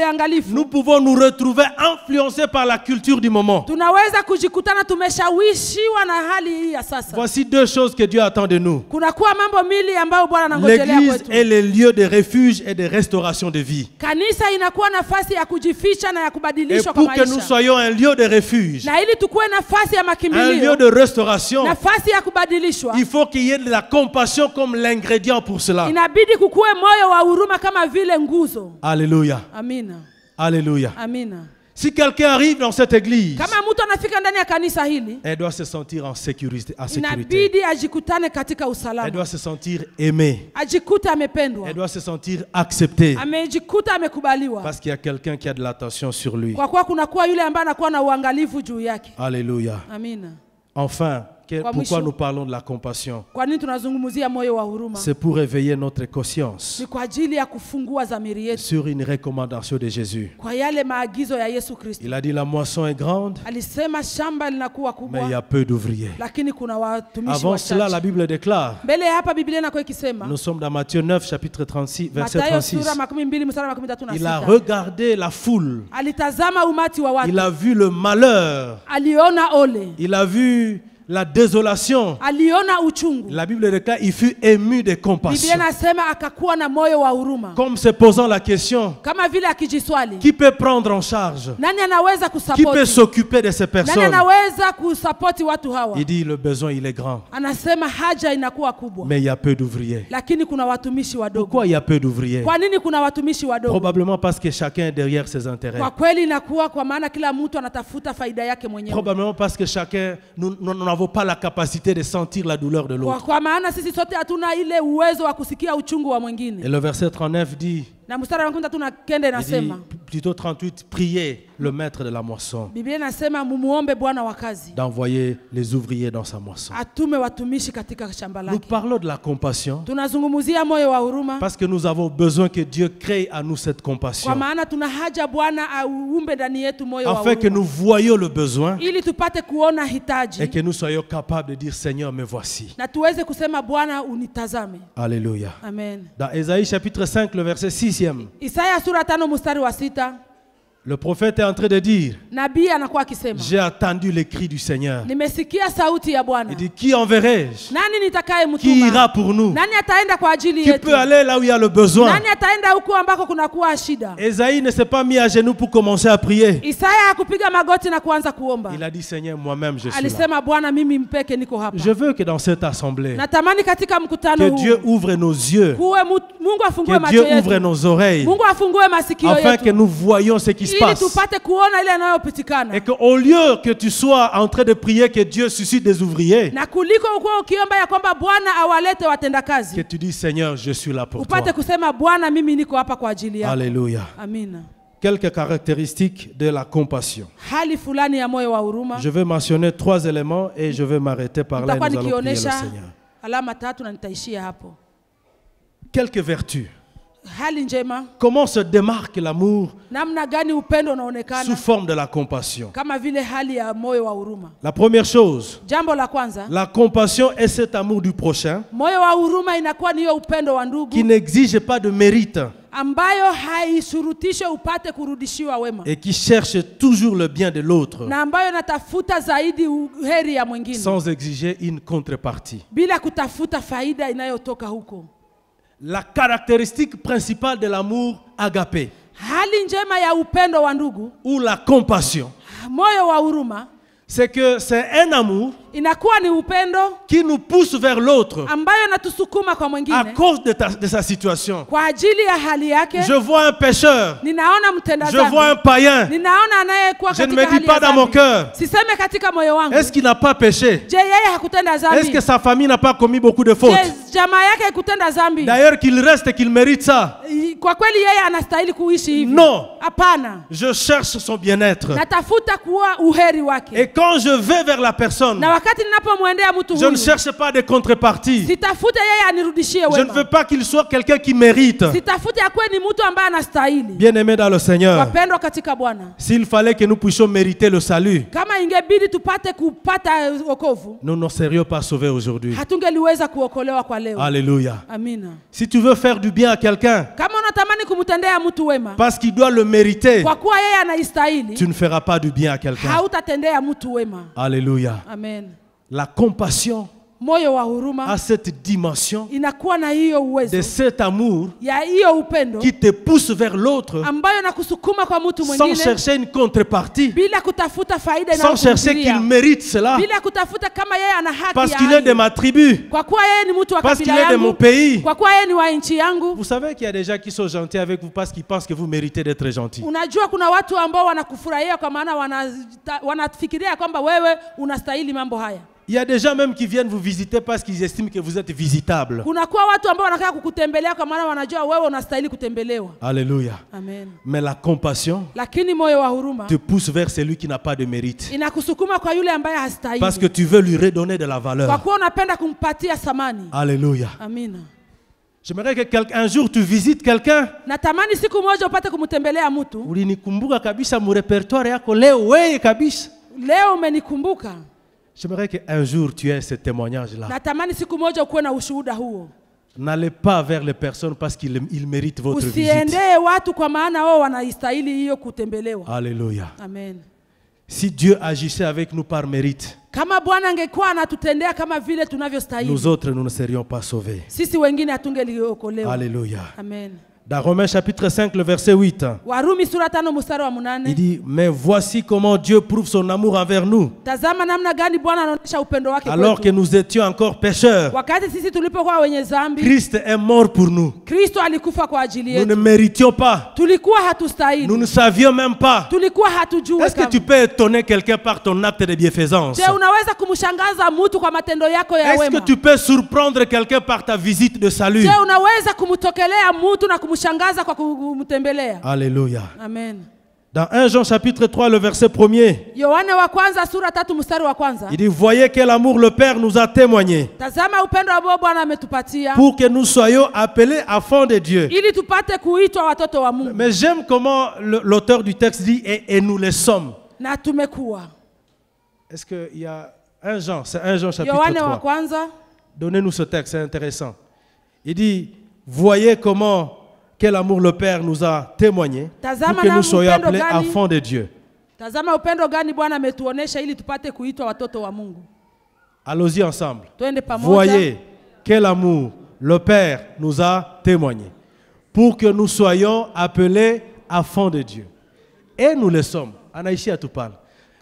angalifu, nous pouvons nous retrouver influencés par la culture du moment. tunaweza kujikutana tumeshawishiwa na hali hii ya sasa. Voici deux choses que Dieu attend de nous. Kunakuwa mambo mbili ambayo Bwana anangojelea L'église kwetu. est le lieu de refuge et de restauration de vie. Kanisa inakuwa nafasi ya kujificha na ya Et kubadilishwa kwa pour que nous maisha. soyons un lieu de refuge, Na ili tukuwe nafasi ya un lieu makimbilio, de restauration, nafasi ya kubadilishwa, il faut qu'il y ait de la compassion comme l'ingrédient pour cela. inabidi kukuwe moyo wa huruma kama vile nguzo. Alléluia. Amina. Alléluia. Amina. Si quelqu'un arrive dans cette église, Kama mtu anafika ndani ya kanisa hili, elle doit se sentir en sécurité. inabidi ajikutane katika Elle usalama. doit se sentir aimée. Ajikute amependwa. Elle doit se sentir acceptée. Amejikuta amekubaliwa. Parce qu'il y a quelqu'un qui a de l'attention sur lui. Kwa kuwa kunakuwa yule ambaye anakuwa na uangalifu juu yake. Alléluia. Amina. Enfin, pourquoi mwisho, nous parlons de la compassion? Kwa nini tunazungumzia moyo wa huruma? C'est pour réveiller notre conscience Ni kwa ajili ya kufungua dhamiri yetu sur une recommandation de Jésus. kwa yale maagizo ya Yesu Kristo. Il a dit la moisson est grande, Alisema shamba linakuwa mais il y a kubwa, peu d'ouvriers. lakini kuna watumishi Avant cela, la wachache. Bible déclare, Mbele ya hapa Biblia inakuwa ikisema, nous sommes dans Matthieu 9, chapitre 36, verset Mathayo 36. sura 12 mstari wa 13 Il a na 6. regardé la foule. Alitazama umati wa watu. Il a vu le malheur. Aliona ole. Il a vu la désolation. Aliona uchungu. La Bible déclare, il fut ému de Biblia compassion. inasema akakuwa na moyo wa huruma. Comme se posant la question, Kama vile akijiswali, qui peut prendre en charge? nani anaweza Qui peut kusapoti? s'occuper de ces Nani personnes? anaweza kusapoti watu hawa? Il dit, le besoin, il est grand. Anasema haja inakuwa kubwa, Mais il y a peu d'ouvriers. lakini kuna watumishi wadogo. Pourquoi il y a peu d'ouvriers? Kwa nini kuna watumishi wadogo? Probablement parce que chacun est derrière ses intérêts. Kwa kweli inakuwa kwa maana kila mtu anatafuta faida yake mwenyewe. Probablement parce que chacun, nous n'avons pas la capacité de sentir la douleur de l'autre. Kwa maana sisi sote hatuna ile uwezo wa kusikia uchungu wa Et mwingine. le verset 39 dit, Na mstari wa 13 il dit inasema, plutôt 38, priez le maître de la moisson Biblia inasema mumuombe Bwana wa kazi d'envoyer les ouvriers dans sa moisson. atume watumishi katika shamba Nous lake. parlons de la compassion Tunazungumzia moyo wa huruma parce que nous avons besoin que Dieu crée à nous cette kwa compassion maana tuna haja Bwana aumbe ndani yetu moyo wa afin que nous huruma voyions le besoin ili tupate kuona et hitaji que nous soyons capables de dire Seigneur, me voici. na tuweze kusema Bwana unitazame. Alléluia. Amen. Dans Ésaïe chapitre 5, le verset 6e, Isaya sura 5 mstari wa 6, le prophète est en train de dire, nabii anakuwa akisema, j'ai attendu les cris du Seigneur. nimesikia sauti ya Bwana. Il dit, qui enverrai-je? Nani nitakaye Qui ira mtuma? pour nous? Nani ataenda kwa ajili Qui yetu? peut aller là où il y a le besoin? Nani ataenda huko ambako kunakuwa shida? Ésaïe ne s'est pas mis à genoux pour commencer à prier. Isaya hakupiga magoti na kuanza kuomba. Il a dit, Seigneur, moi-même je suis là. Alisema, Bwana mimi mpeke niko hapa. Je veux que dans cette assemblée, Natamani katika mkutano que huu Dieu ouvre nos yeux, kuwe Mungu afungue que macho Dieu ouvre yetu. nos oreilles, Mungu afungue masikio afin que yetu nous voyions ce qui se passe. Et qu'au lieu que tu sois en train de prier que Dieu suscite des ouvriers, que tu dis Seigneur, je suis là pour toi. Alléluia. Quelques caractéristiques de la compassion. Je vais mentionner 3 éléments et je vais m'arrêter par là et nous allons prier le Seigneur. Quelques vertus. Comment se démarque l'amour sous forme de la compassion? La première chose, la compassion est cet amour du prochain qui n'exige pas de mérite et qui cherche toujours le bien de l'autre sans exiger une contrepartie. La caractéristique principale de l'amour agapé ou la compassion, c'est que c'est un amour qui nous pousse vers l'autre à cause de sa situation. Je vois un pécheur, je vois un païen, je ne me dis pas dans mon cœur, est-ce qu'il n'a pas péché? Est-ce que sa famille n'a pas commis beaucoup de fautes? D'ailleurs qu'il reste et qu'il mérite ça. Non, je cherche son bien-être. Et quand je vais vers la personne, je ne cherche pas de contrepartie. Je ne veux pas qu'il soit quelqu'un qui mérite. Bien-aimé dans le Seigneur, s'il fallait que nous puissions mériter le salut, nous ne serions pas sauvés aujourd'hui. Alléluia. Si tu veux faire du bien à quelqu'un parce qu'il doit le mériter, tu ne feras pas du bien à quelqu'un. Alléluia. Amen. La compassion a cette dimension de cet amour qui te pousse vers l'autre sans chercher une contrepartie, sans chercher qu'il mérite cela, parce qu'il est de ma tribu, parce qu'il est de mon pays. Vous savez qu'il y a des gens qui sont gentils avec vous parce qu'ils pensent que vous méritez d'être gentils. Il y a des gens même qui viennent vous visiter parce qu'ils estiment que vous êtes visitable. Alléluia. Amen. Mais la compassion te pousse vers celui qui n'a pas de mérite. Parce que tu veux lui redonner de la valeur. Alléluia. Amen. J'aimerais que un jour tu visites quelqu'un. J'aimerais qu'un jour tu aies ce témoignage-là. N'allez pas vers les personnes parce qu'ils méritent votre visite. Alléluia. Amen. Si Dieu agissait avec nous par mérite, nous autres, nous ne serions pas sauvés. Alléluia. Amen. Dans Romains chapitre 5, le verset 8, il dit, mais voici comment Dieu prouve son amour envers nous. Alors que nous étions encore pécheurs, Christ est mort pour nous. Nous ne méritions pas. Nous ne savions même pas. Est-ce que tu peux étonner quelqu'un par ton acte de bienfaisance? Est-ce que tu peux surprendre quelqu'un par ta visite de salut? Alléluia. Amen. Dans 1 Jean chapitre 3, le verset 1er, il dit, voyez quel amour le Père nous a témoigné pour que nous soyons appelés enfants de Dieu. Mais j'aime comment l'auteur du texte dit, et nous le sommes. Est-ce qu'il y a 1 Jean, c'est 1 Jean chapitre 3. Donnez-nous ce texte, c'est intéressant. Il dit, voyez comment quel amour le Père nous a témoigné pour que nous soyons appelés enfants de Dieu. Allons-y ensemble. Voyez quel amour le Père nous a témoigné pour que nous soyons appelés enfants de Dieu. Et nous le sommes. Anaïchi Atoupal.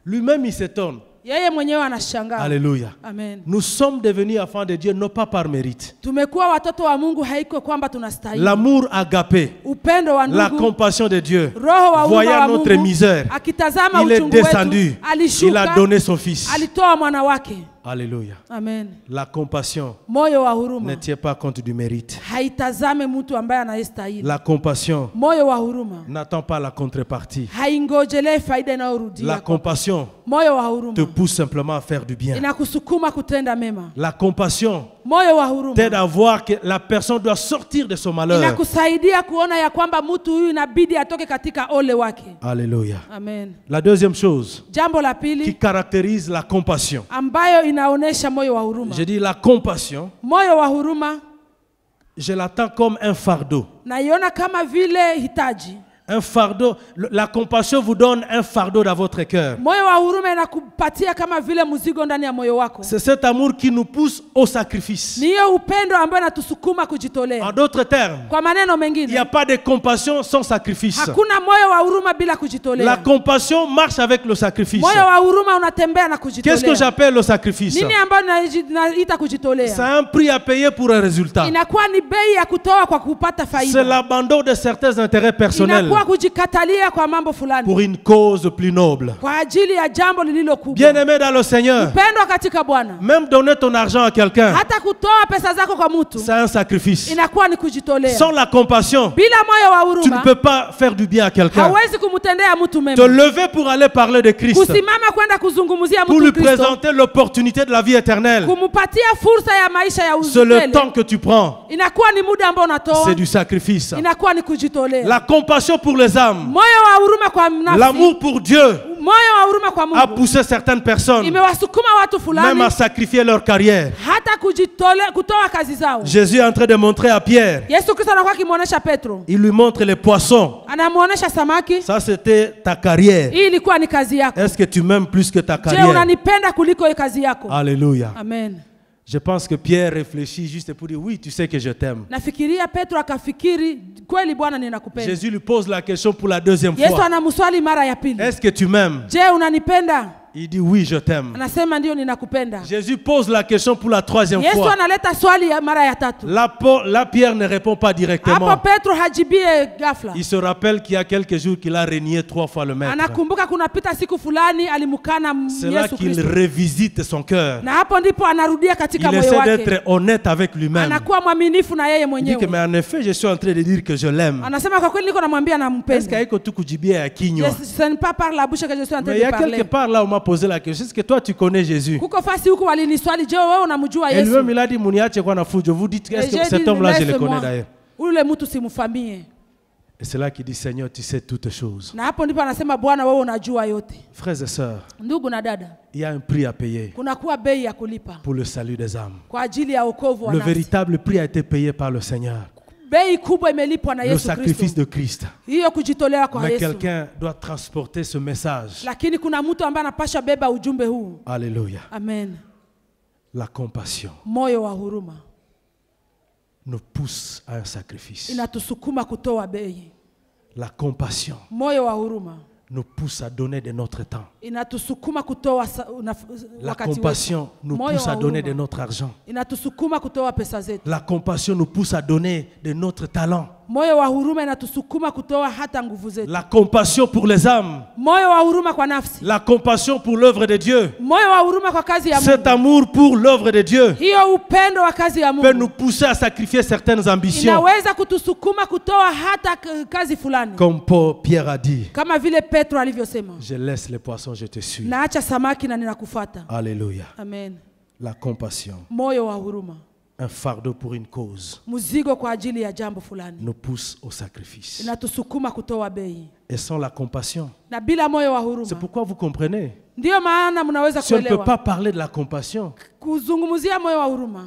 Lui-même, il s'étonne. Yeye mwenyewe anashangaa. Alléluia. Amen. Nous sommes devenus enfants de Dieu non pas par mérite. Tumekuwa watoto wa Mungu haiko kwamba tunastahili. L'amour agapé, upendo wa la ndugu, compassion de Dieu, roho wa voyant notre Mungu, misère, akitazama il est uchungu wetu, descendu, alishuka, il a donné son fils. alitoa mwana wake. Alléluia. Amen. La compassion Moyo wa huruma ne tient pas compte du mérite. haitazame mtu ambaye anayestahili. La compassion Moyo wa huruma n'attend pas la contrepartie. haingojelee faida inayorudia. La compassion Moyo wa huruma te pousse simplement à faire du bien. inakusukuma kutenda mema. La compassion Moyo wa huruma t'aide à voir que la personne doit sortir de son malheur. inakusaidia kuona ya kwamba mtu huyu inabidi atoke katika ole wake. Alléluia. Amen. La deuxième chose Jambo la qui pili caractérise la compassion. ambayo inaonesha moyo wa huruma. Je dis la compassion, Moyo wa huruma je l'attends comme un fardeau. naiona kama vile hitaji. Un fardeau. La compassion vous donne un fardeau dans votre cœur. Moyo wa huruma inakupatia kama vile mzigo ndani ya moyo wako. C'est cet amour qui nous pousse au sacrifice. Ni hiyo upendo ambayo inatusukuma kujitolea. En d'autres termes, Kwa maneno il n'y mengine, a pas de compassion sans sacrifice. hakuna moyo wa huruma bila La kujitolea. compassion marche avec le sacrifice. Moyo wa huruma unatembea na Qu'est-ce que kujitolea. j'appelle le sacrifice? Nini ambayo naita C'est kujitolea? un prix à payer pour un résultat. Inakuwa ni bei ya kutoa kwa kupata C'est faida. l'abandon de certains intérêts personnels Inakuwa kujikatalia kwa mambo fulani pour une cause plus noble. kwa ajili ya jambo lililo kubwa. Bien-aimé dans le Seigneur, Pendwa katika Bwana, même donner ton argent à quelqu'un, hata kutoa pesa zako kwa mtu c'est un sacrifice. inakuwa ni kujitolea. Sans la compassion, Bila moyo wa tu ne huruma peux pas faire du bien à quelqu'un. hawezi kumtendea mtu Te mema. lever pour aller parler de Christ, Kusimama kwenda kuzungumzia pour lui mtu Kristo, présenter l'opportunité de la vie éternelle, kumupatia fursa ya maisha ya c'est le uzima, temps que tu prends. inakuwa ni muda ambao unatoa, C'est du sacrifice. inakuwa ni kujitolea. La compassion pour les âmes, Moyo wa huruma kwa nafsi, l'amour pour Dieu moyo wa huruma kwa a Mungu poussé certaines personnes imewasukuma watu même fulani à sacrifier leur carrière. hata kutoa kazi zao. Jésus est en train de montrer à Pierre, Yesu Kristo anakuwa akimwonyesha Petro, il lui montre les poissons. anamwonyesha samaki. Ça, c'était ta carrière. Hii ilikuwa ni kazi yako. Est-ce que tu m'aimes plus que ta Je, carrière? unanipenda kuliko hii kazi yako? Alléluia. Amen. Je pense que Pierre réfléchit juste pour dire oui, tu sais que je t'aime. Nafikiria Petro akafikiri kweli Bwana ninakupenda. Jésus lui pose la question pour la deuxième Yesu fois. anamswali mara ya pili, Est-ce que tu m'aimes? je, unanipenda? Il dit oui, je t'aime. Anasema ndio, ninakupenda. Jésus pose la question pour la troisième Yesu fois. analeta swali ya mara ya tatu. Là, Pierre ne répond pas directement. Hapo Petro hajibie ghafla. Il se rappelle qu'il y a quelques jours qu'il a renié 3 fois le maître. Anakumbuka kunapita siku fulani alimkana C'est là Yesu qu'il Kristo. revisite son cœur. Na hapo ndipo anarudia Il katika moyo essaie wake. d'être honnête avec lui-même. Anakuwa mwaminifu na yeye Il dit que mwenyewe. mais en effet, je suis en train de dire que je l'aime. Anasema kwa kweli niko namwambia Est-ce nampenda. qu'avec tout kujibia à kinywa? Ce n'est pas par la bouche que je suis en train Mais il y de a quelque parler. part là où on m'a posé la question. Est-ce que toi tu connais Jésus? Kuko fasi huku waliniswali, je, wewe unamjua Et Yesu? lui-même il a dit Mouniache kwa na fujo. Vous dites est-ce que J'ai cet dit, homme-là je le laisse-moi. connais d'ailleurs? Ule mtu simfamie. Et c'est là qu'il dit Seigneur, tu sais toutes choses. Na hapo ndipo anasema Bwana, wewe unajua yote. Frères et sœurs, Ndugu na dada, il y a un prix à payer kunakuwa bei ya kulipa pour le salut des âmes. kwa ajili ya wokovu wa Le nafsi. véritable prix a été payé par le Seigneur. Bei kubwa imelipwa na Le Yesu sacrifice Kristo. de Christ. Hiyo kujitolea kwa Mais Yesu. quelqu'un doit transporter ce message. Lakini kuna mtu ambaye anapasha beba ujumbe huu. Alléluia. Amen. La compassion Moyo wa huruma nous pousse à un sacrifice. inatusukuma kutoa bei. La compassion Moyo wa huruma nous pousse à donner de notre temps. inatusukuma kutoa La wakati wetu. compassion nous Moyo pousse wa à donner de huruma notre argent. inatusukuma kutoa pesa zetu. La compassion nous pousse à donner de notre talent. Moyo wa huruma inatusukuma kutoa hata nguvu zetu. La compassion pour les âmes. Moyo wa huruma kwa nafsi. La compassion pour l'œuvre de Dieu. Moyo wa huruma kwa kazi ya Cet Mungu. amour pour l'œuvre de Dieu Hiyo upendo wa kazi ya peut nous Mungu pousser à sacrifier certaines ambitions. inaweza kutusukuma kutoa hata kazi fulani. Comme Pierre a dit, Kama vile Petro alivyosema, je laisse les poissons, je te suis. naacha samaki na ninakufuata. Alléluia. Amen. La compassion, Moyo wa huruma, un fardeau pour une cause, mzigo kwa ajili ya jambo fulani, nous pousse au sacrifice. inatusukuma kutoa bei. Et sans la compassion, Na bila moyo wa c'est huruma, pourquoi vous comprenez, ndio maana mnaweza si on ne peut kuelewa pas parler de la compassion, kuzungumzia moyo wa huruma.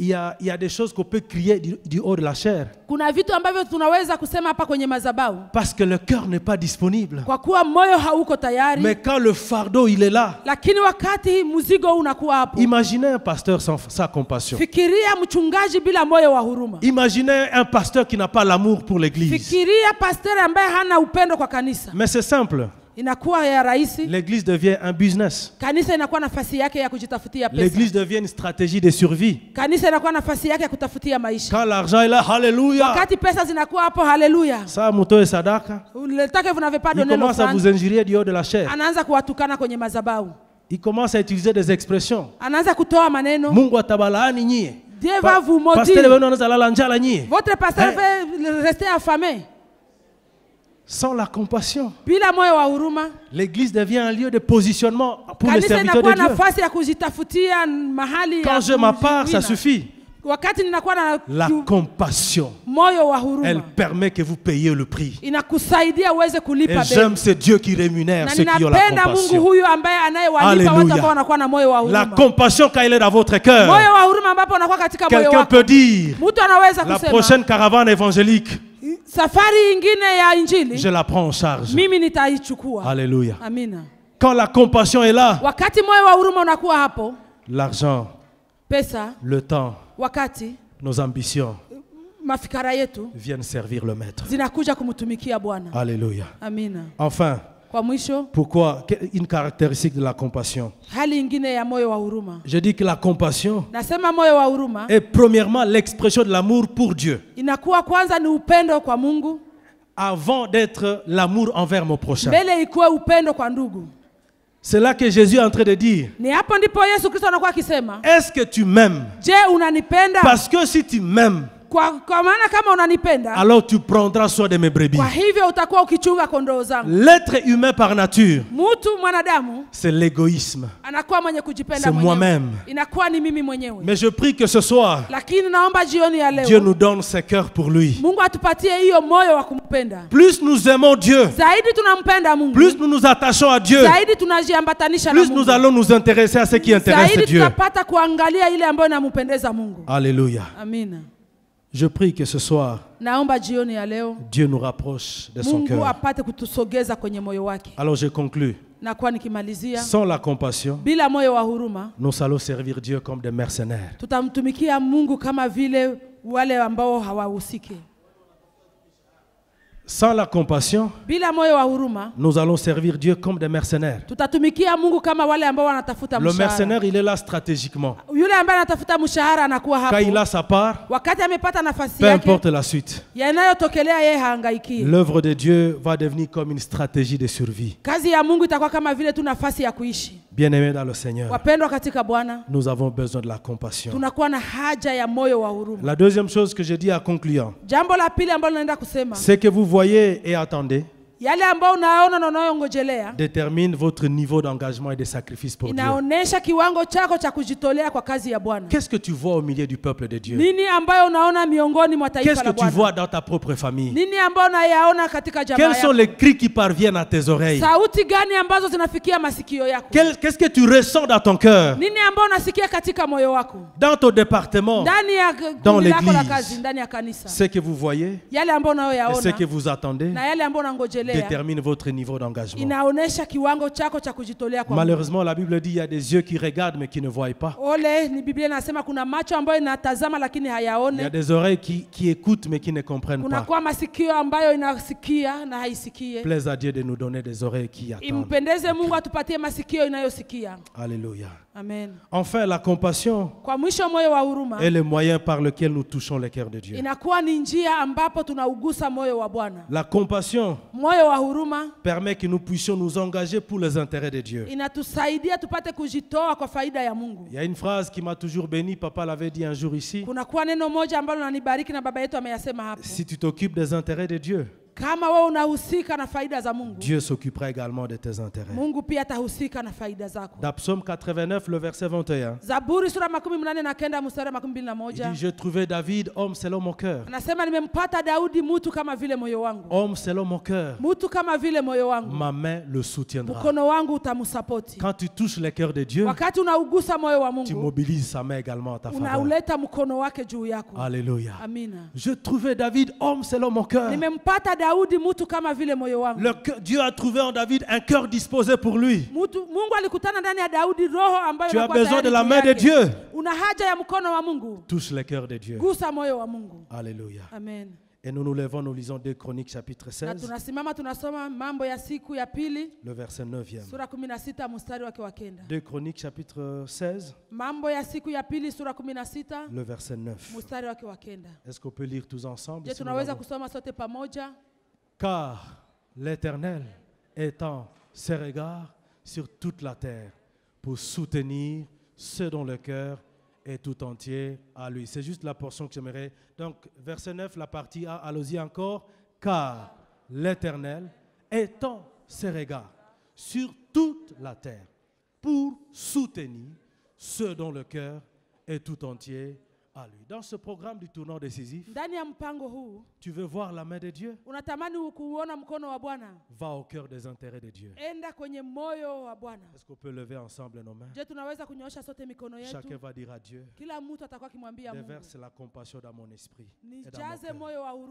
il y a des choses qu'on peut crier du haut de la chair. Kuna vitu ambavyo tunaweza kusema hapa kwenye madhabahu Parce que le cœur n'est pas disponible. kwa kuwa moyo hauko tayari. Mais quand le fardeau il est là, Lakini wakati mzigo unakuwa hapo, imaginez un pasteur sans compassion. fikiria mchungaji bila moyo wa huruma. Imaginez un pasteur qui n'a pas l'amour pour l'église. Fikiria pastor ambaye hana upendo kwa kanisa. Mais c'est simple. inakuwa ya rahisi. L'église devient un business. Kanisa inakuwa nafasi yake ya kujitafutia pesa. L'église devient une stratégie de survie. Kanisa inakuwa nafasi yake ya kutafutia maisha. Quand l'argent est là, alléluia. Wakati pesa zinakuwa hapo, haleluya. Ça muto et sadaka. Vous n'avez pas Il donné commence à vous injurier du haut de la chair. Anaanza kuwatukana kwenye madhabahu. Il commence à utiliser des expressions. Anaanza kutoa maneno. Mungu atabalaani nyie. Dieu va vous maudire. Votre pasteur va rester affamé. Sans la compassion, bila moyo wa huruma, l'église devient un lieu de positionnement pour les serviteurs de Dieu. Nafasi ya kujitafutia mahali quand je m'appart, ça suffit. Wakati ninakuwa na la compassion, moyo wa huruma, elle permet que vous payiez le prix. Inakusaidia uweze kulipa bei. Et j'aime ce Dieu qui rémunère ceux qui ont la compassion. Mungu huyu ambaye anayewalipa watu ambao wanakuwa na moyo wa huruma. La compassion quand elle est dans votre cœur. Moyo wa huruma ambapo unakuwa katika moyo wako. Quelqu'un peut dire, mtu anaweza kusema, la prochaine caravane évangélique, safari ingine ya injili, je la prends en charge. Mimi nitaichukua. Alléluia. Amina. Quand la compassion est là, wakati moyo wa huruma unakuwa hapo, l'argent, pesa, le temps, wakati, nos ambitions mafikara yetu viennent servir le maître. Zinakuja kumtumikia Bwana. Alléluia. Amina. Enfin, kwa mwisho, pourquoi une caractéristique de la compassion? Hali ingine ya moyo wa huruma. Je dis que la compassion nasema moyo wa huruma est premièrement l'expression de l'amour pour Dieu. Inakuwa kwanza ni upendo kwa Mungu, avant d'être l'amour envers mon prochain. Mbele ikuwe upendo kwa ndugu. C'est là que Jésus est en train de dire, ni hapo ndipo Yesu Kristo anakuwa akisema, est-ce que tu m'aimes? Je, unanipenda? Parce que si tu m'aimes, kwa maana kama unanipenda, alors tu prendras soin de mes brebis. Kwa hivyo utakuwa ukichunga kondoo zangu. L'être humain par nature, mtu mwanadamu, c'est l'égoïsme. Anakuwa mwenye kujipenda c'est moi-même. Inakuwa ni mimi mwenyewe. Mais je prie que ce soir, lakini naomba jioni ya leo, Dieu nous donne ses cœurs pour lui. Mungu atupatie hiyo moyo wa kumpenda. Plus nous aimons Dieu, zaidi tunampenda Mungu, plus nous nous attachons à Dieu, zaidi tunajiambatanisha na Mungu, plus nous allons nous intéresser à ce qui intéresse zaidi Dieu. tutapata kuangalia ile ambayo inampendeza Mungu. Alléluia. Amina. Je prie que ce soir, naomba jioni ya leo, Dieu nous rapproche de son Mungu cœur. apate kutusogeza kwenye moyo wake. Alors je conclus. Na kwa nikimalizia, sans la compassion, bila moyo wa huruma, nous allons servir Dieu comme des mercenaires. Tutamtumikia Mungu kama vile wale ambao hawahusiki. Sans la compassion, bila moyo wa huruma, nous allons servir Dieu comme des mercenaires. Tutatumikia Mungu kama wale ambao wanatafuta mshahara. Le mercenaire, il est là stratégiquement. Yule ambaye anatafuta mshahara anakuwa hapo. Quand il a sa part, wakati amepata nafasi peu yake, importe la suite. Yanayotokelea yeye hahangaiki. L'œuvre de Dieu va devenir comme une stratégie de survie. Kazi ya Mungu itakuwa kama vile tu nafasi ya kuishi. Bien-aimés dans le Seigneur, wapendwa katika Bwana, nous avons besoin de la compassion. Tunakuwa na haja ya moyo wa huruma. La deuxième chose que je dis en concluant, jambo la pili ambalo naenda kusema, c'est que vous voyez et attendez, yale ambao unaona na unayongojelea détermine votre niveau d'engagement et de sacrifice pour Dieu. Inaonesha kiwango chako cha kujitolea kwa kazi ya Bwana. Qu'est-ce que tu vois au milieu du peuple de Dieu? Nini ambayo unaona miongoni mwa taifa la Bwana? Qu'est-ce que tu vois dans ta propre famille? Nini ambayo unayaona katika jamaa yako? Quels sont les cris qui parviennent à tes oreilles? Sauti gani ambazo zinafikia masikio yako? Qu'est-ce que tu ressens dans ton cœur? Nini ambayo unasikia katika moyo wako? Dans ton département, ndani ya dans l'église, ndani ya kanisa. Ce que vous voyez, yale ambayo unayoyaona, et ce que vous attendez, na yale ambayo unangojelea, détermine votre niveau d'engagement. Inaonesha kiwango chako cha kujitolea kwa Malheureusement, la Bible dit il y a des yeux qui regardent mais qui ne voient pas. Ole, ni Biblia inasema kuna macho ambayo inatazama lakini hayaone. Il y a des oreilles qui écoutent mais qui ne comprennent kuna pas. Kuna kwa masikio ambayo inasikia na haisikie. Plaise à Dieu de nous donner des oreilles qui attendent. Impendeze Mungu atupatie masikio inayosikia. Alléluia. Amen. Enfin, la compassion kwa mwisho moyo wa huruma est le moyen par lequel nous touchons le cœur de Dieu. Inakuwa ni njia ambapo tunaugusa moyo wa Bwana. La compassion moyo wa huruma permet que nous puissions nous engager pour les intérêts de Dieu. Inatusaidia tupate kujitoa kwa faida ya Mungu. Il y a une phrase qui m'a toujours béni, papa l'avait dit un jour ici. Kuna kuwa neno moja ambalo nanibariki na baba yetu ameyasema hapo. Si tu t'occupes des intérêts de Dieu, kama wewe unahusika na faida za Mungu, Dieu s'occupera également de tes intérêts. Mungu pia atahusika na faida zako. Dans Psaume 89, le verset 21. Zaburi sura 89 mstari 21. Il dit, je trouvais David homme selon mon cœur. Anasema nimempata Daudi mtu kama vile moyo wangu. Homme selon mon cœur. Mtu kama vile moyo wangu. Ma main le soutiendra. Mkono wangu utamsapoti. Quand tu touches le cœur de Dieu, wakati unaugusa moyo wa Mungu, tu mobilises sa main également en ta faveur. Unauleta mkono wake juu yako. Alléluia. Amina. Je trouvais David homme selon mon cœur. Nimempata Daudi mtu kama vile moyo wangu. Dieu a trouvé en David un cœur disposé pour lui. Mungu alikutana ndani ya Daudi roho ambayo tu as besoin de la main de Dieu. Una haja ya mkono wa Mungu. Touche le cœur de Dieu. Gusa moyo wa Mungu. Alléluia. Amen. Et nous nous levons, nous lisons 2 Chroniques chapitre 16. Na tunasimama tunasoma Mambo ya siku ya pili. Le verset 9e. Sura 16 mstari wake wa 9. 2 Chroniques chapitre 16. Mambo ya siku ya pili sura 16. Le verset 9. Mstari wake wa 9. Est-ce qu'on peut lire tous ensemble? Je tunaweza kusoma sote pamoja? Car l'Éternel étend ses regards sur toute la terre pour soutenir ceux dont le cœur est tout entier à lui. C'est juste la portion que j'aimerais. Donc, verset 9, la partie A, allons-y encore. Car l'Éternel étend ses regards sur toute la terre pour soutenir ceux dont le cœur est tout entier à lui. Dans ce programme du tournant décisif, tu veux voir la main de Dieu? Va au cœur des intérêts de Dieu. Est-ce qu'on peut lever ensemble nos mains? Chacun va dire à Dieu, déverse la compassion dans mon esprit et dans mon cœur.